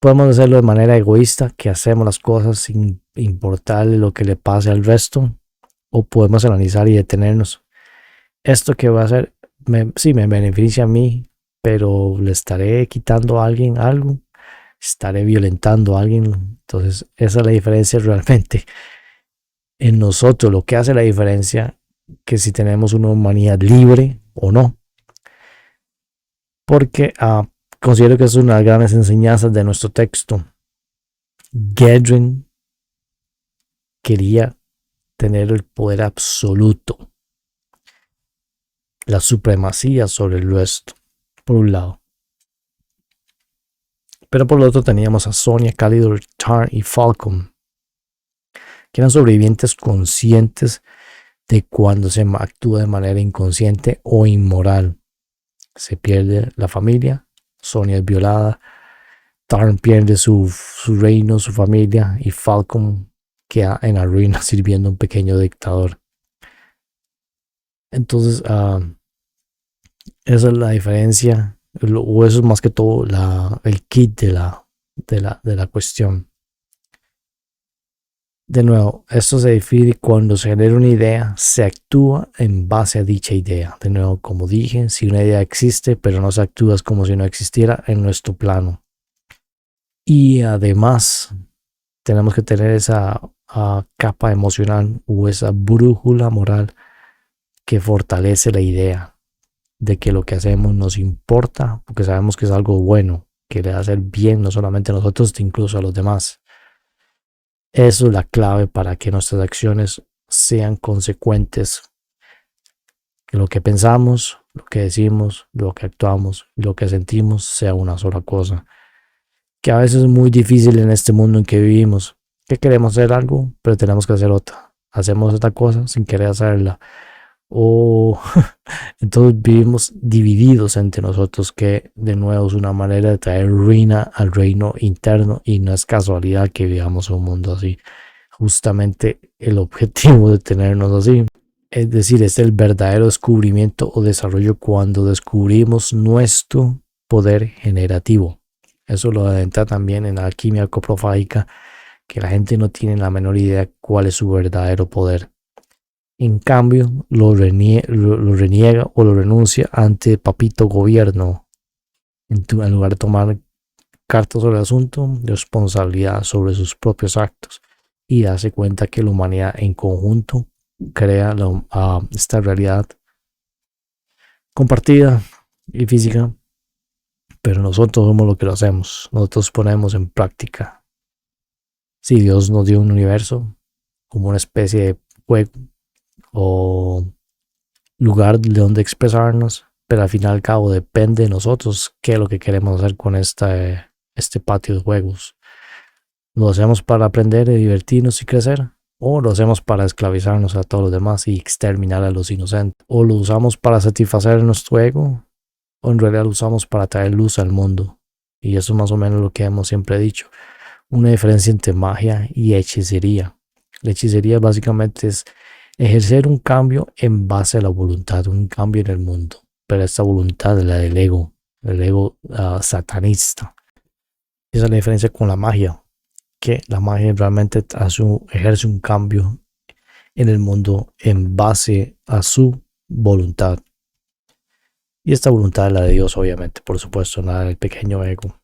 Podemos hacerlo de manera egoísta, que hacemos las cosas sin importarle lo que le pase al resto, o podemos analizar y detenernos. Esto que voy a hacer, sí me beneficia a mí, pero le estaré quitando a alguien algo, estaré violentando a alguien. Entonces esa es la diferencia realmente en nosotros, lo que hace la diferencia, que si tenemos una humanidad libre o no. Porque considero que es una de las grandes enseñanzas de nuestro texto. Gedren quería tener el poder absoluto, la supremacía sobre el resto, por un lado. Pero por el otro teníamos a Sonia, Calidor, Tarn y Falcon, que eran sobrevivientes conscientes de cuando se actúa de manera inconsciente o inmoral. Se pierde la familia, Sonia es violada, Tarn pierde su reino, su familia, y Falcon queda en la ruina sirviendo a un pequeño dictador. Entonces, esa es la diferencia, o eso es más que todo el kit de la cuestión. De nuevo, esto se define cuando se genera una idea, se actúa en base a dicha idea. De nuevo, como dije, si una idea existe, pero no se actúa, es como si no existiera en nuestro plano. Y además, tenemos que tener esa capa emocional o esa brújula moral que fortalece la idea de que lo que hacemos nos importa, porque sabemos que es algo bueno, que le va a hacer bien no solamente a nosotros, sino incluso a los demás. Eso es la clave para que nuestras acciones sean consecuentes. Que lo que pensamos, lo que decimos, lo que actuamos y lo que sentimos sea una sola cosa. Que a veces es muy difícil en este mundo en que vivimos. Que queremos hacer algo, pero tenemos que hacer otra. Hacemos otra cosa sin querer hacerla. Entonces vivimos divididos entre nosotros, que de nuevo es una manera de traer ruina al reino interno, y no es casualidad que vivamos en un mundo así. Justamente el objetivo de tenernos así, es decir, es el verdadero descubrimiento o desarrollo cuando descubrimos nuestro poder generativo. Eso lo adentra también en la alquimia coprofágica, que la gente no tiene la menor idea cuál es su verdadero poder. En cambio, lo reniega o lo renuncia ante papito gobierno, en lugar de tomar cartas sobre el asunto, responsabilidad sobre sus propios actos, y darse cuenta que la humanidad en conjunto crea esta realidad compartida y física, pero nosotros somos lo que lo hacemos, nosotros ponemos en práctica. Si Dios nos dio un universo como una especie de juego o lugar de donde expresarnos, pero al fin y al cabo depende de nosotros qué es lo que queremos hacer con este patio de juegos. ¿Lo hacemos para aprender y divertirnos y crecer? ¿O lo hacemos para esclavizarnos a todos los demás y exterminar a los inocentes? ¿O lo usamos para satisfacer nuestro ego? ¿O en realidad lo usamos para traer luz al mundo? Y eso es más o menos lo que hemos siempre dicho. Una diferencia entre magia y hechicería. La hechicería básicamente es ejercer un cambio en base a la voluntad, un cambio en el mundo. Pero esta voluntad es la del ego, el ego satanista. Esa es la diferencia con la magia, que la magia realmente ejerce un cambio en el mundo en base a su voluntad. Y esta voluntad es la de Dios, obviamente, por supuesto, nada del pequeño ego.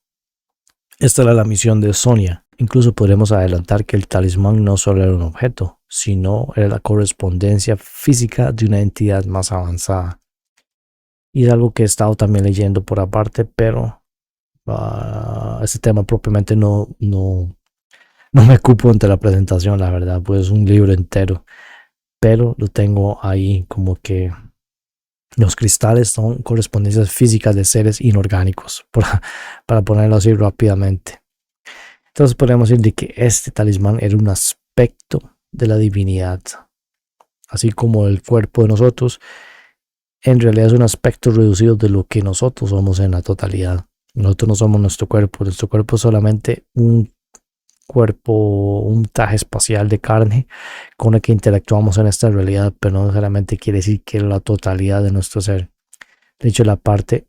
Esta era la misión de Sonia. Incluso podremos adelantar que el talismán no solo era un objeto, sino era la correspondencia física de una entidad más avanzada. Y es algo que he estado también leyendo por aparte, pero este tema propiamente no me ocupo ante la presentación, la verdad, pues es un libro entero. Pero lo tengo ahí como que los cristales son correspondencias físicas de seres inorgánicos, para ponerlo así rápidamente. Entonces podemos decir de que este talismán era un aspecto de la divinidad. Así como el cuerpo de nosotros, en realidad es un aspecto reducido de lo que nosotros somos en la totalidad. Nosotros no somos nuestro cuerpo es solamente un cuerpo, un traje espacial de carne con el que interactuamos en esta realidad, pero no necesariamente quiere decir que es la totalidad de nuestro ser. De hecho, la parte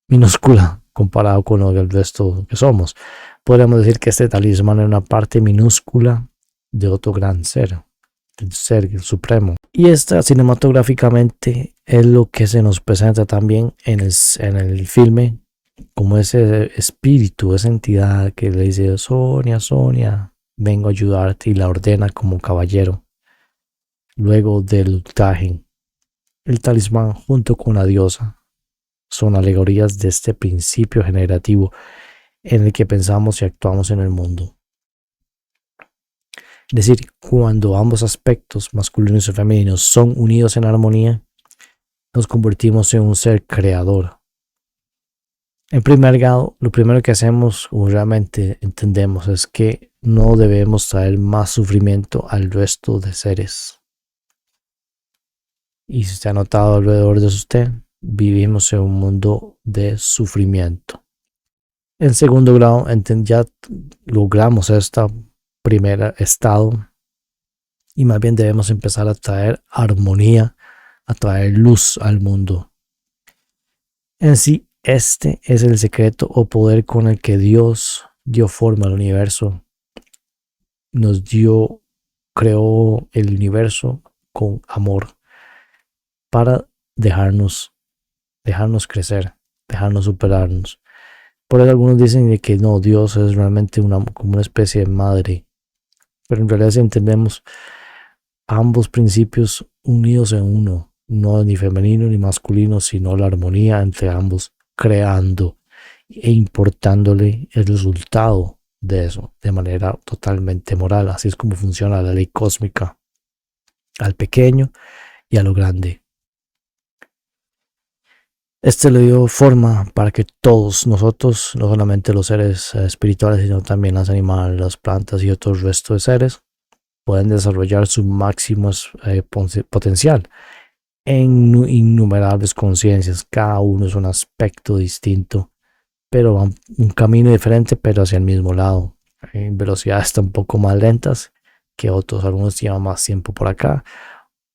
minúscula comparado con el resto que somos. Podríamos decir que este talismán es una parte minúscula de otro gran ser, el ser supremo. Y esta cinematográficamente es lo que se nos presenta también en el filme, como ese espíritu, esa entidad que le dice: Sonia, Sonia, vengo a ayudarte, y la ordena como caballero. Luego del ultraje, el talismán junto con la diosa son alegorías de este principio generativo en el que pensamos y actuamos en el mundo. Es decir, cuando ambos aspectos, masculinos y femeninos, son unidos en armonía, nos convertimos en un ser creador. En primer grado, lo primero que hacemos o realmente entendemos es que no debemos traer más sufrimiento al resto de seres. Y si se ha notado alrededor de usted, vivimos en un mundo de sufrimiento. En segundo grado, ya logramos este primer estado y más bien debemos empezar a traer armonía, a traer luz al mundo. En sí, este es el secreto o poder con el que Dios dio forma al universo. Creó el universo con amor para dejarnos crecer, dejarnos superarnos. Por eso algunos dicen de que no, Dios es realmente como una especie de madre. Pero en realidad si entendemos ambos principios unidos en uno, no ni femenino ni masculino, sino la armonía entre ambos, creando e importándole el resultado de eso de manera totalmente moral. Así es como funciona la ley cósmica, al pequeño y a lo grande. Este le dio forma para que todos nosotros, no solamente los seres espirituales, sino también los animales, las plantas y otros restos de seres, puedan desarrollar su máximo potencial en innumerables conciencias. Cada uno es un aspecto distinto, pero van un camino diferente, pero hacia el mismo lado, en velocidades un poco más lentas que otros. Algunos llevan más tiempo por acá,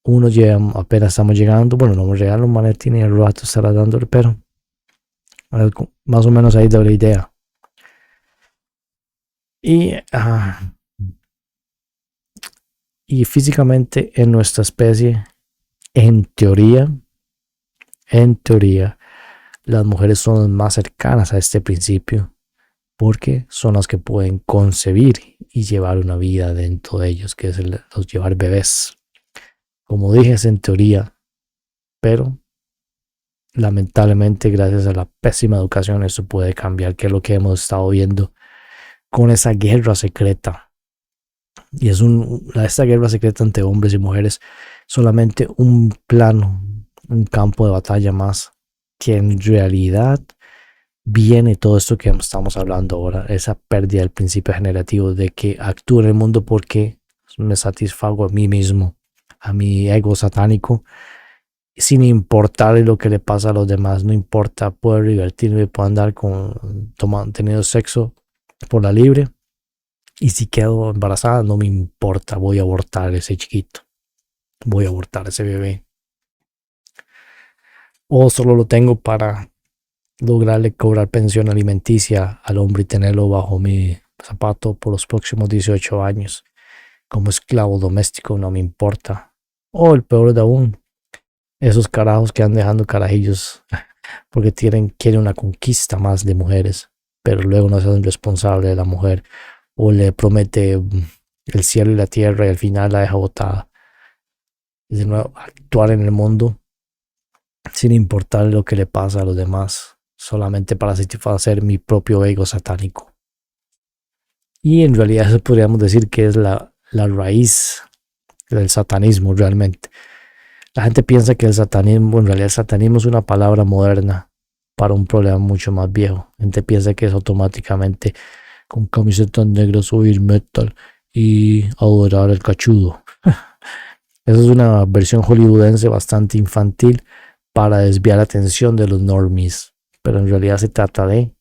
unos llevan, apenas estamos llegando. Bueno, no me regalan un manetín tiene el rato estará dándole, pero más o menos ahí da la idea. Y físicamente en nuestra especie, en teoría, las mujeres son las más cercanas a este principio, porque son las que pueden concebir y llevar una vida dentro de ellos, que es los llevar bebés. Como dije, es en teoría, pero lamentablemente gracias a la pésima educación esto puede cambiar, que es lo que hemos estado viendo con esa guerra secreta. Y esta guerra secreta entre hombres y mujeres, solamente un plano, un campo de batalla más, que en realidad viene todo esto que estamos hablando ahora, esa pérdida del principio generativo de que actúo en el mundo porque me satisfago a mí mismo, a mi ego satánico, sin importar lo que le pasa a los demás. No importa, puedo divertirme, puedo andar teniendo sexo por la libre, y si quedo embarazada no me importa, voy a abortar ese chiquito, voy a abortar ese bebé, o solo lo tengo para lograrle cobrar pensión alimenticia al hombre y tenerlo bajo mi zapato por los próximos 18 años como esclavo doméstico, no me importa. O el peor de aún, esos carajos que andan dejando carajillos porque quieren una conquista más de mujeres, pero luego no se hacen responsable de la mujer, o le promete el cielo y la tierra y al final la deja botada. Y de nuevo, actuar en el mundo sin importar lo que le pasa a los demás, solamente para satisfacer mi propio ego satánico. Y en realidad eso podríamos decir que es la raíz del satanismo realmente. La gente piensa que el satanismo, en realidad el satanismo es una palabra moderna para un problema mucho más viejo. La gente piensa que es automáticamente con camisetas negras oír metal y adorar el cachudo. Esa es una versión hollywoodense bastante infantil para desviar la atención de los normies, pero en realidad se trata de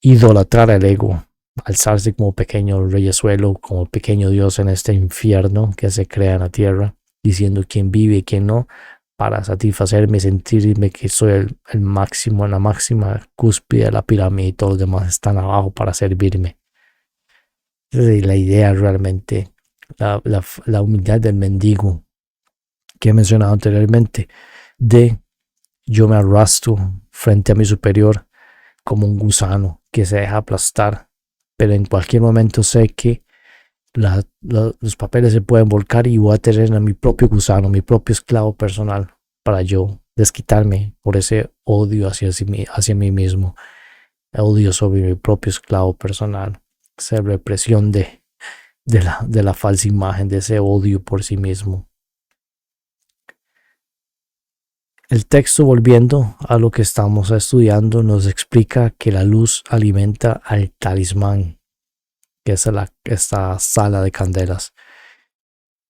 idolatrar al ego, alzarse como pequeño reyesuelo, como pequeño dios en este infierno que se crea en la tierra, diciendo quién vive y quién no, para satisfacerme, sentirme que soy el máximo, en la máxima cúspide de la pirámide y todos los demás están abajo para servirme. Es la idea realmente, la humildad del mendigo que he mencionado anteriormente, de yo me arrastro frente a mi superior como un gusano que se deja aplastar, pero en cualquier momento sé que los papeles se pueden volcar y voy a tener a mi propio gusano, mi propio esclavo personal, para yo desquitarme por ese odio hacia mí mismo, odio sobre mi propio esclavo personal, esa represión de la falsa imagen, de ese odio por sí mismo. El texto, volviendo a lo que estamos estudiando, nos explica que la luz alimenta al talismán, que es esta sala de candelas.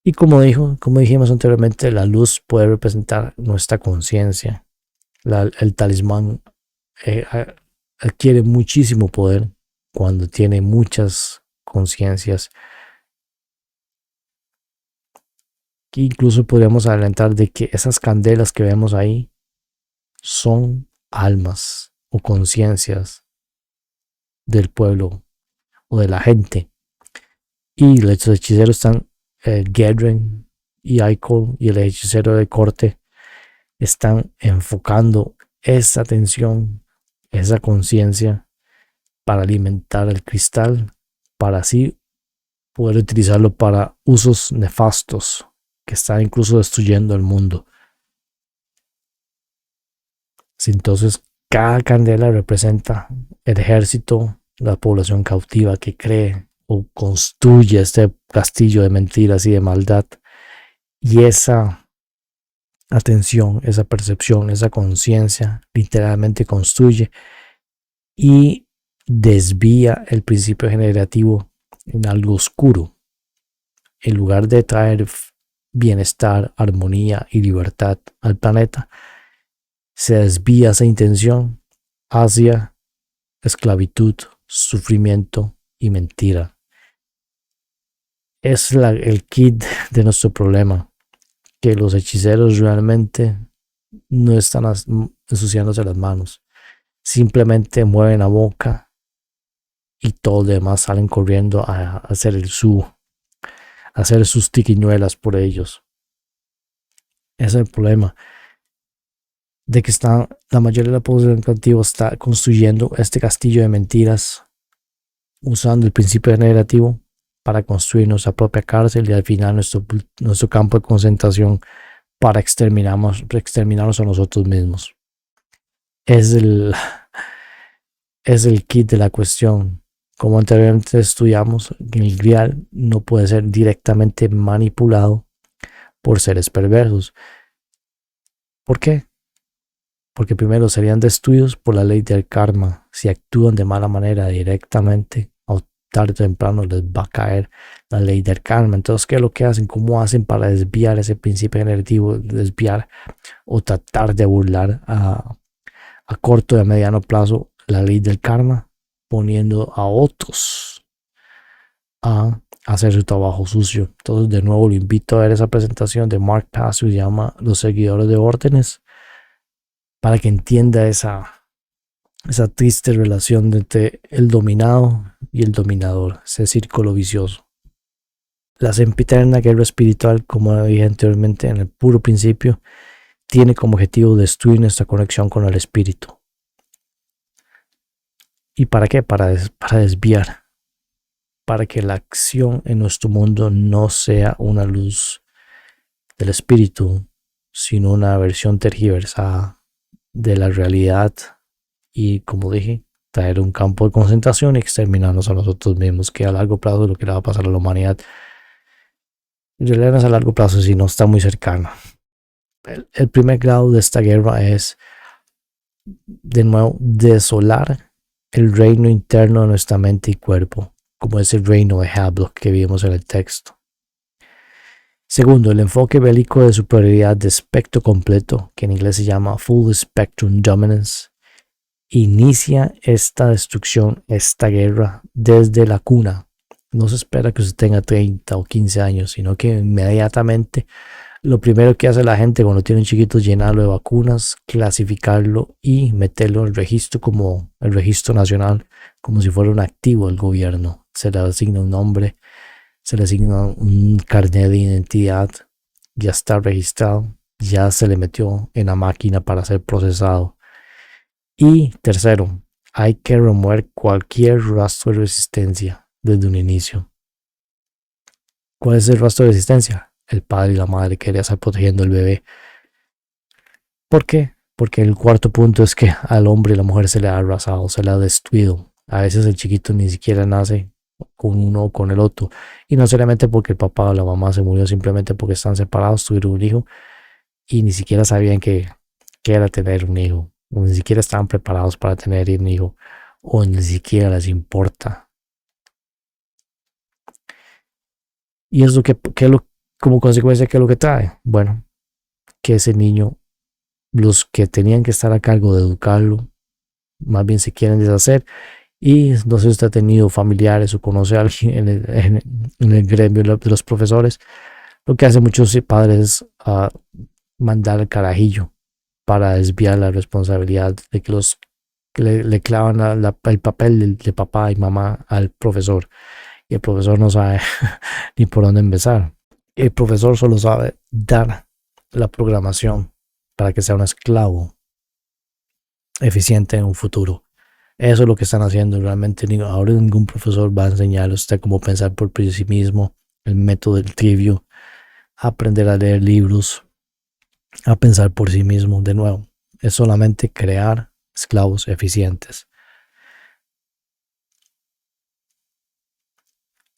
Y como dijimos anteriormente, la luz puede representar nuestra conciencia. El talismán adquiere muchísimo poder cuando tiene muchas conciencias. Incluso podríamos adelantar de que esas candelas que vemos ahí son almas o conciencias del pueblo o de la gente. Y los hechiceros están, Gedren y Icol y el hechicero de corte están enfocando esa atención, esa conciencia para alimentar el cristal, para así poder utilizarlo para usos nefastos que están incluso destruyendo el mundo. Entonces, cada candela representa el ejército, la población cautiva que cree o construye este castillo de mentiras y de maldad. Y esa atención, esa percepción, esa conciencia literalmente construye y desvía el principio generativo en algo oscuro. En lugar de traer bienestar, armonía y libertad al planeta, se desvía esa intención hacia esclavitud, sufrimiento y mentira. Es el kit de nuestro problema, que los hechiceros realmente no están ensuciándose las manos, simplemente mueven la boca y todos los demás salen corriendo a hacer sus tiquiñuelas por ellos. Ese es el problema, de que la mayoría de la población cautiva está construyendo este castillo de mentiras, usando el principio generativo para construir nuestra propia cárcel y al final nuestro campo de concentración para exterminarnos a nosotros mismos. Es el kit de la cuestión. Como anteriormente estudiamos, el Grial no puede ser directamente manipulado por seres perversos. ¿Por qué? Porque primero serían destruidos por la ley del karma. Si actúan de mala manera directamente, o tarde o temprano les va a caer la ley del karma. Entonces, ¿qué es lo que hacen? ¿Cómo hacen para desviar ese principio generativo? Desviar o tratar de burlar a corto y a mediano plazo la ley del karma, poniendo a otros a hacer su trabajo sucio. Entonces, de nuevo, lo invito a ver esa presentación de Mark Passio, se llama Los seguidores de órdenes, para que entienda esa triste relación entre el dominado y el dominador, ese círculo vicioso. La sempiterna guerra espiritual, como dije anteriormente en el puro principio, tiene como objetivo destruir nuestra conexión con el espíritu. ¿Y para qué? Para desviar, para que la acción en nuestro mundo no sea una luz del espíritu, sino una versión tergiversada de la realidad, y, como dije, traer un campo de concentración y exterminarnos a nosotros mismos, que a largo plazo es lo que le va a pasar a la humanidad. En realidad no es a largo plazo, sino está muy cercano. El primer grado de esta guerra es, de nuevo, desolar el reino interno de nuestra mente y cuerpo, como es el reino de Havelock que vimos en el texto. Segundo, el enfoque bélico de superioridad de espectro completo, que en inglés se llama Full Spectrum Dominance, inicia esta destrucción, esta guerra, desde la cuna. No se espera que usted tenga 30 o 15 años, sino que inmediatamente lo primero que hace la gente cuando tiene un chiquito es llenarlo de vacunas, clasificarlo y meterlo en el registro, como el registro nacional, como si fuera un activo del gobierno. Se le asigna un nombre, se le asigna un carnet de identidad, ya está registrado, ya se le metió en la máquina para ser procesado. Y tercero, hay que remover cualquier rastro de resistencia desde un inicio. ¿Cuál es el rastro de resistencia? El padre y la madre querían estar protegiendo al bebé. ¿Por qué? Porque el cuarto punto es que al hombre y la mujer se le ha arrasado, se le ha destruido. A veces el chiquito ni siquiera nace con uno o con el otro. Y no solamente porque el papá o la mamá se murió, simplemente porque están separados, tuvieron un hijo y ni siquiera sabían qué era tener un hijo. O ni siquiera estaban preparados para tener un hijo. O ni siquiera les importa. Y es lo que como consecuencia, ¿qué es lo que trae? Bueno, que ese niño, los que tenían que estar a cargo de educarlo, más bien se quieren deshacer. Y no sé si usted ha tenido familiares o conoce a alguien en el gremio de los profesores. Lo que hacen muchos padres es mandar al carajillo para desviar la responsabilidad de que le clavan el papel de papá y mamá al profesor. Y el profesor no sabe ni por dónde empezar. El profesor solo sabe dar la programación para que sea un esclavo eficiente en un futuro. Eso es lo que están haciendo realmente. Ahora ningún profesor va a enseñarle a usted cómo pensar por sí mismo, el método del trivio, aprender a leer libros, a pensar por sí mismo. De nuevo, es solamente crear esclavos eficientes.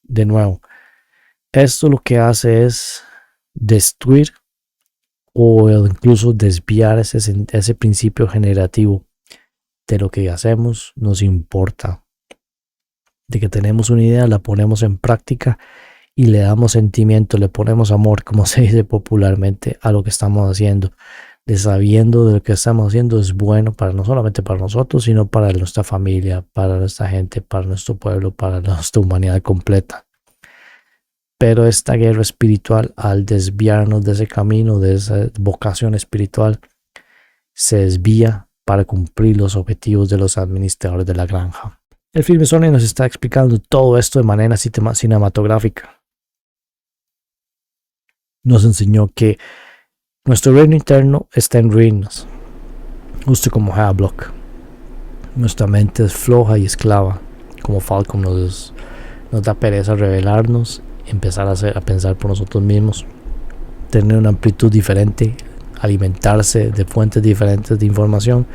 De nuevo, esto lo que hace es destruir o incluso desviar ese principio generativo de lo que hacemos. Nos importa, de que tenemos una idea, la ponemos en práctica y le damos sentimiento, le ponemos amor, como se dice popularmente, a lo que estamos haciendo, de sabiendo de lo que estamos haciendo es bueno para no solamente para nosotros, sino para nuestra familia, para nuestra gente, para nuestro pueblo, para nuestra humanidad completa. Pero esta guerra espiritual, al desviarnos de ese camino, de esa vocación espiritual, se desvía para cumplir los objetivos de los administradores de la granja. El filme Sony nos está explicando todo esto de manera cinematográfica. Nos enseñó que nuestro reino interno está en ruinas, justo como Havelock. Nuestra mente es floja y esclava, como Falcom nos da pereza revelarnos, empezar a pensar por nosotros mismos, tener una amplitud diferente, alimentarse de fuentes diferentes de información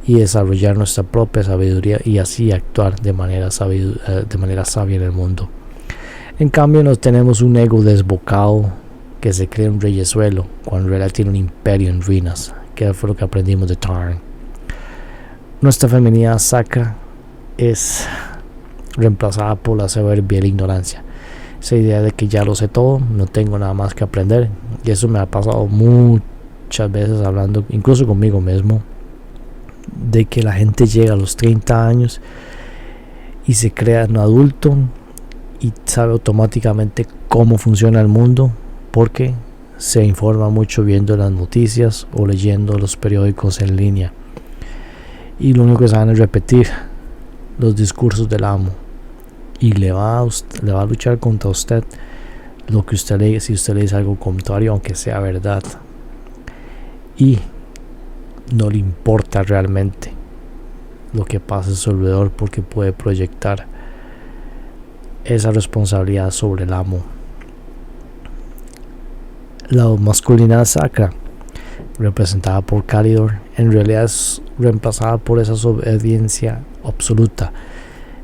y desarrollar nuestra propia sabiduría y así actuar de manera sabia en el mundo. En cambio, nos tenemos un ego desbocado que se cree un reyesuelo cuando en realidad tiene un imperio en ruinas, que fue lo que aprendimos de Tarn. Nuestra feminidad sacra es reemplazada por la soberbia y la ignorancia. Esa idea de que ya lo sé todo, no tengo nada más que aprender. Y eso me ha pasado muchas veces hablando, incluso conmigo mismo, de que la gente llega a los 30 años y se crea un adulto y sabe automáticamente cómo funciona el mundo porque se informa mucho viendo las noticias o leyendo los periódicos en línea, y lo único que saben es repetir los discursos del amo, y le va a luchar contra usted lo que usted lee, si usted le dice algo contrario, aunque sea verdad, y no le importa realmente lo que pasa a su alrededor porque puede proyectar esa responsabilidad sobre el amo. La masculinidad sacra, representada por Calidor, en realidad es reemplazada por esa obediencia absoluta,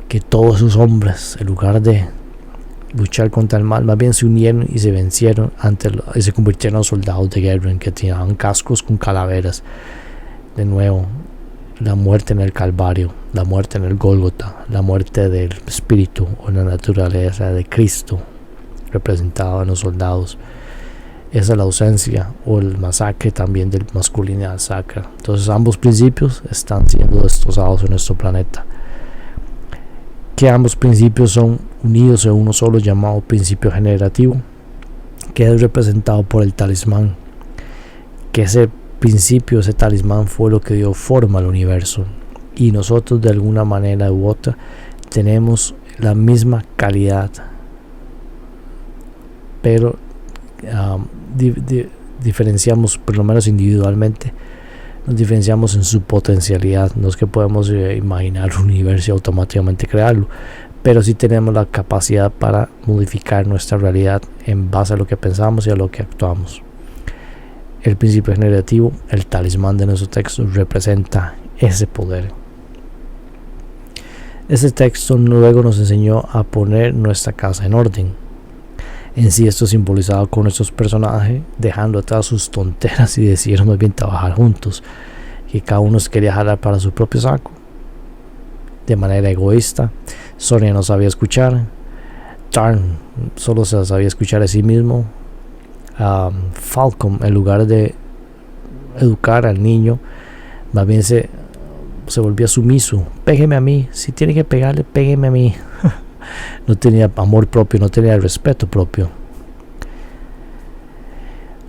que todos esos hombres, en lugar de luchar contra el mal, más bien se unieron y se vencieron y se convirtieron en soldados de guerra que tenían cascos con calaveras. De nuevo, la muerte en el Calvario, la muerte en el Gólgota, la muerte del espíritu o la naturaleza de Cristo representada en los soldados. Esa es la ausencia o el masacre también de masculinidad sacra. Entonces ambos principios están siendo destrozados en nuestro planeta. Que ambos principios son unidos en uno solo llamado principio generativo, que es representado por el talismán. Que ese principio, ese talismán fue lo que dio forma al universo. Y nosotros de alguna manera u otra tenemos la misma calidad, pero diferenciamos, por lo menos individualmente, nos diferenciamos en su potencialidad. No es que podemos imaginar un universo y automáticamente crearlo, pero sí tenemos la capacidad para modificar nuestra realidad en base a lo que pensamos y a lo que actuamos. El principio generativo, el talismán de nuestro texto, representa ese poder. Ese texto luego nos enseñó a poner nuestra casa en orden. En sí, esto es simbolizado con nuestros personajes dejando atrás sus tonteras y decidieron más bien trabajar juntos, que cada uno se quería jalar para su propio saco de manera egoísta. Sonia no sabía escuchar, Tarn solo se sabía escuchar a sí mismo. Falcom, en lugar de educar al niño, más bien se volvía sumiso. Pégueme a mí, si tiene que pegarle, pégueme a mí. No tenía amor propio, no tenía respeto propio.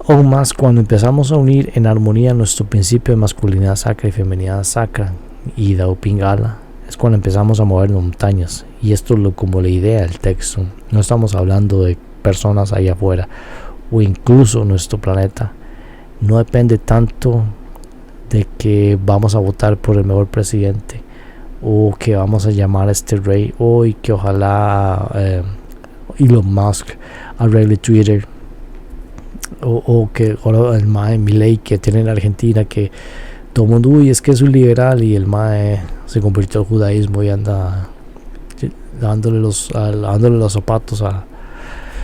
Aún más, cuando empezamos a unir en armonía nuestro principio de masculinidad sacra y feminidad sacra y Dao Pingala, es cuando empezamos a mover montañas. Y esto es como la idea del texto. No estamos hablando de personas allá afuera, o incluso nuestro planeta. No depende tanto de que vamos a votar por el mejor presidente, o que vamos a llamar a este rey, y que ojalá Elon Musk arregle Twitter, o que el mae Milei que tiene en Argentina, que todo el mundo, es que es un liberal, y el mae se convirtió al judaísmo y anda dándole los zapatos,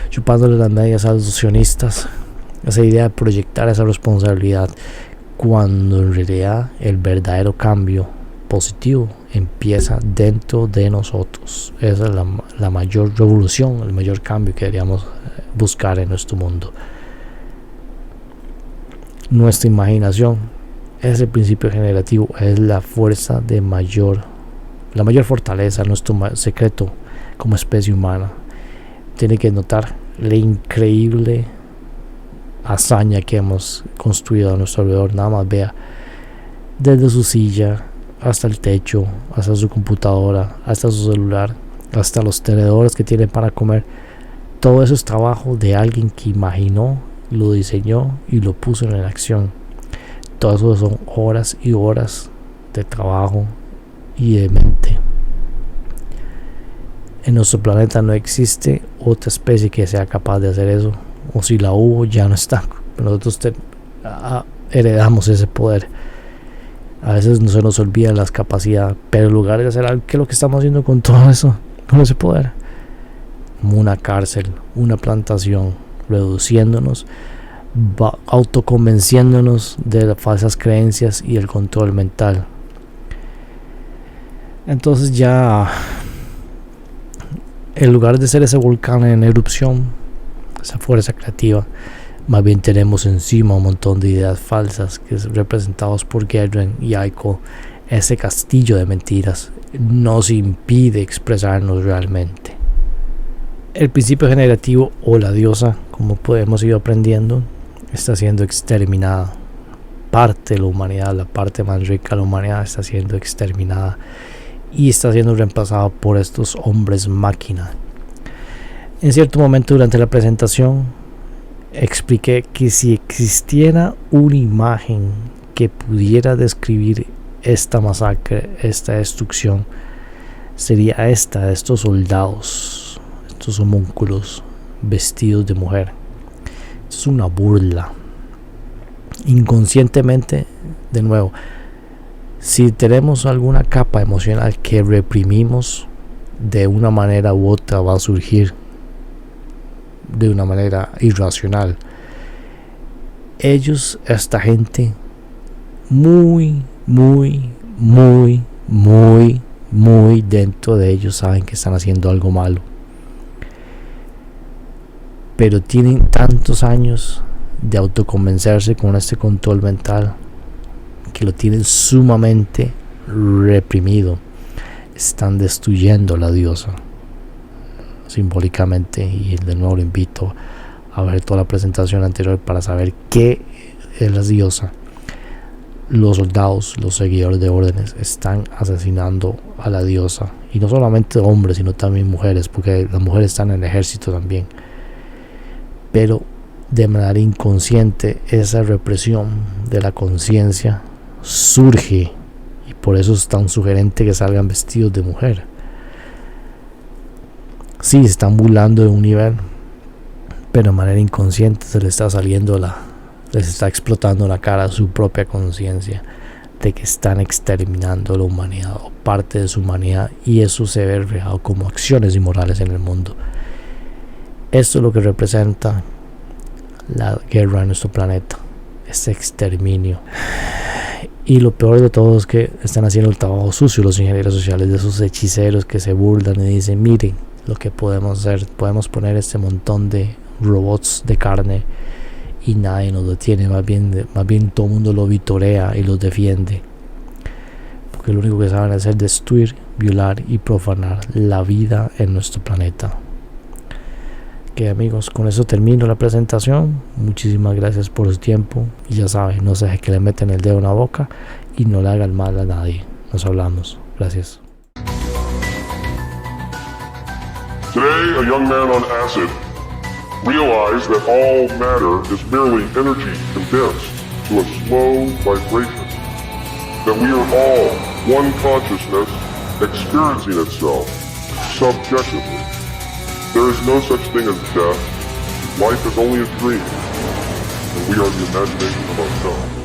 chupándole las medias a los sionistas. Esa idea de proyectar esa responsabilidad, cuando en realidad el verdadero cambio positivo empieza dentro de nosotros. Esa es la mayor revolución, el mayor cambio que deberíamos buscar en nuestro mundo. Nuestra imaginación, ese principio generativo, es la fuerza de la mayor fortaleza, nuestro secreto como especie humana. Tiene que notar la increíble hazaña que hemos construido a nuestro alrededor. Nada más vea, desde su silla hasta el techo, hasta su computadora, hasta su celular, hasta los tenedores que tiene para comer. Todo eso es trabajo de alguien que imaginó, lo diseñó y lo puso en acción. Todo eso son horas y horas de trabajo y de mente. En nuestro planeta no existe otra especie que sea capaz de hacer eso, o si la hubo ya no está. Nosotros heredamos ese poder. A veces no se nos olvida las capacidades, pero en lugar de hacer algo, ¿qué es lo que estamos haciendo con todo eso, con ese poder? Una cárcel, una plantación, reduciéndonos autoconvenciéndonos de las falsas creencias y el control mental. Entonces ya, en lugar de ser ese volcán en erupción, esa fuerza creativa, más bien tenemos encima un montón de ideas falsas que es representados por Gedren y Aiko. Ese castillo de mentiras nos impide expresarnos realmente. El principio generativo o la diosa, como hemos ido aprendiendo, está siendo exterminada. Parte de la humanidad, la parte más rica de la humanidad, está siendo exterminada y está siendo reemplazada por estos hombres máquina. En cierto momento durante la presentación expliqué que si existiera una imagen que pudiera describir esta masacre, esta destrucción, sería esta de estos soldados, estos homúnculos vestidos de mujer. Esto es una burla. Inconscientemente, de nuevo, si tenemos alguna capa emocional que reprimimos, de una manera u otra va a surgir de una manera irracional. Ellos, esta gente, muy dentro de ellos saben que están haciendo algo malo, pero tienen tantos años de autoconvencerse con este control mental que lo tienen sumamente reprimido. Están destruyendo a la diosa simbólicamente, y de nuevo lo invito a ver toda la presentación anterior para saber qué es la diosa. Los soldados, los seguidores de órdenes, están asesinando a la diosa, y no solamente hombres sino también mujeres, porque las mujeres están en el ejército también. Pero de manera inconsciente esa represión de la conciencia surge, y por eso es tan sugerente que salgan vestidos de mujer. Sí, se están burlando de un nivel, pero de manera inconsciente se les está saliendo les está explotando la cara a su propia conciencia de que están exterminando a la humanidad o parte de su humanidad, y eso se ve reflejado como acciones inmorales en el mundo. Esto es lo que representa la guerra en nuestro planeta, este exterminio. Y lo peor de todo es que están haciendo el trabajo sucio los ingenieros sociales, de esos hechiceros que se burlan y dicen: miren lo que podemos hacer, podemos poner este montón de robots de carne y nadie nos detiene, más bien todo el mundo lo vitorea y los defiende, porque lo único que saben hacer es destruir, violar y profanar la vida en nuestro planeta. Que amigos, con eso termino la presentación. Muchísimas gracias por su tiempo, y ya saben, no se deje que le metan el dedo en la boca y no le hagan mal a nadie. Nos hablamos. Gracias. Today, a young man on acid realized that all matter is merely energy condensed to a slow vibration, that we are all one consciousness experiencing itself subjectively. There is no such thing as death. Life is only a dream, and we are the imagination of ourselves.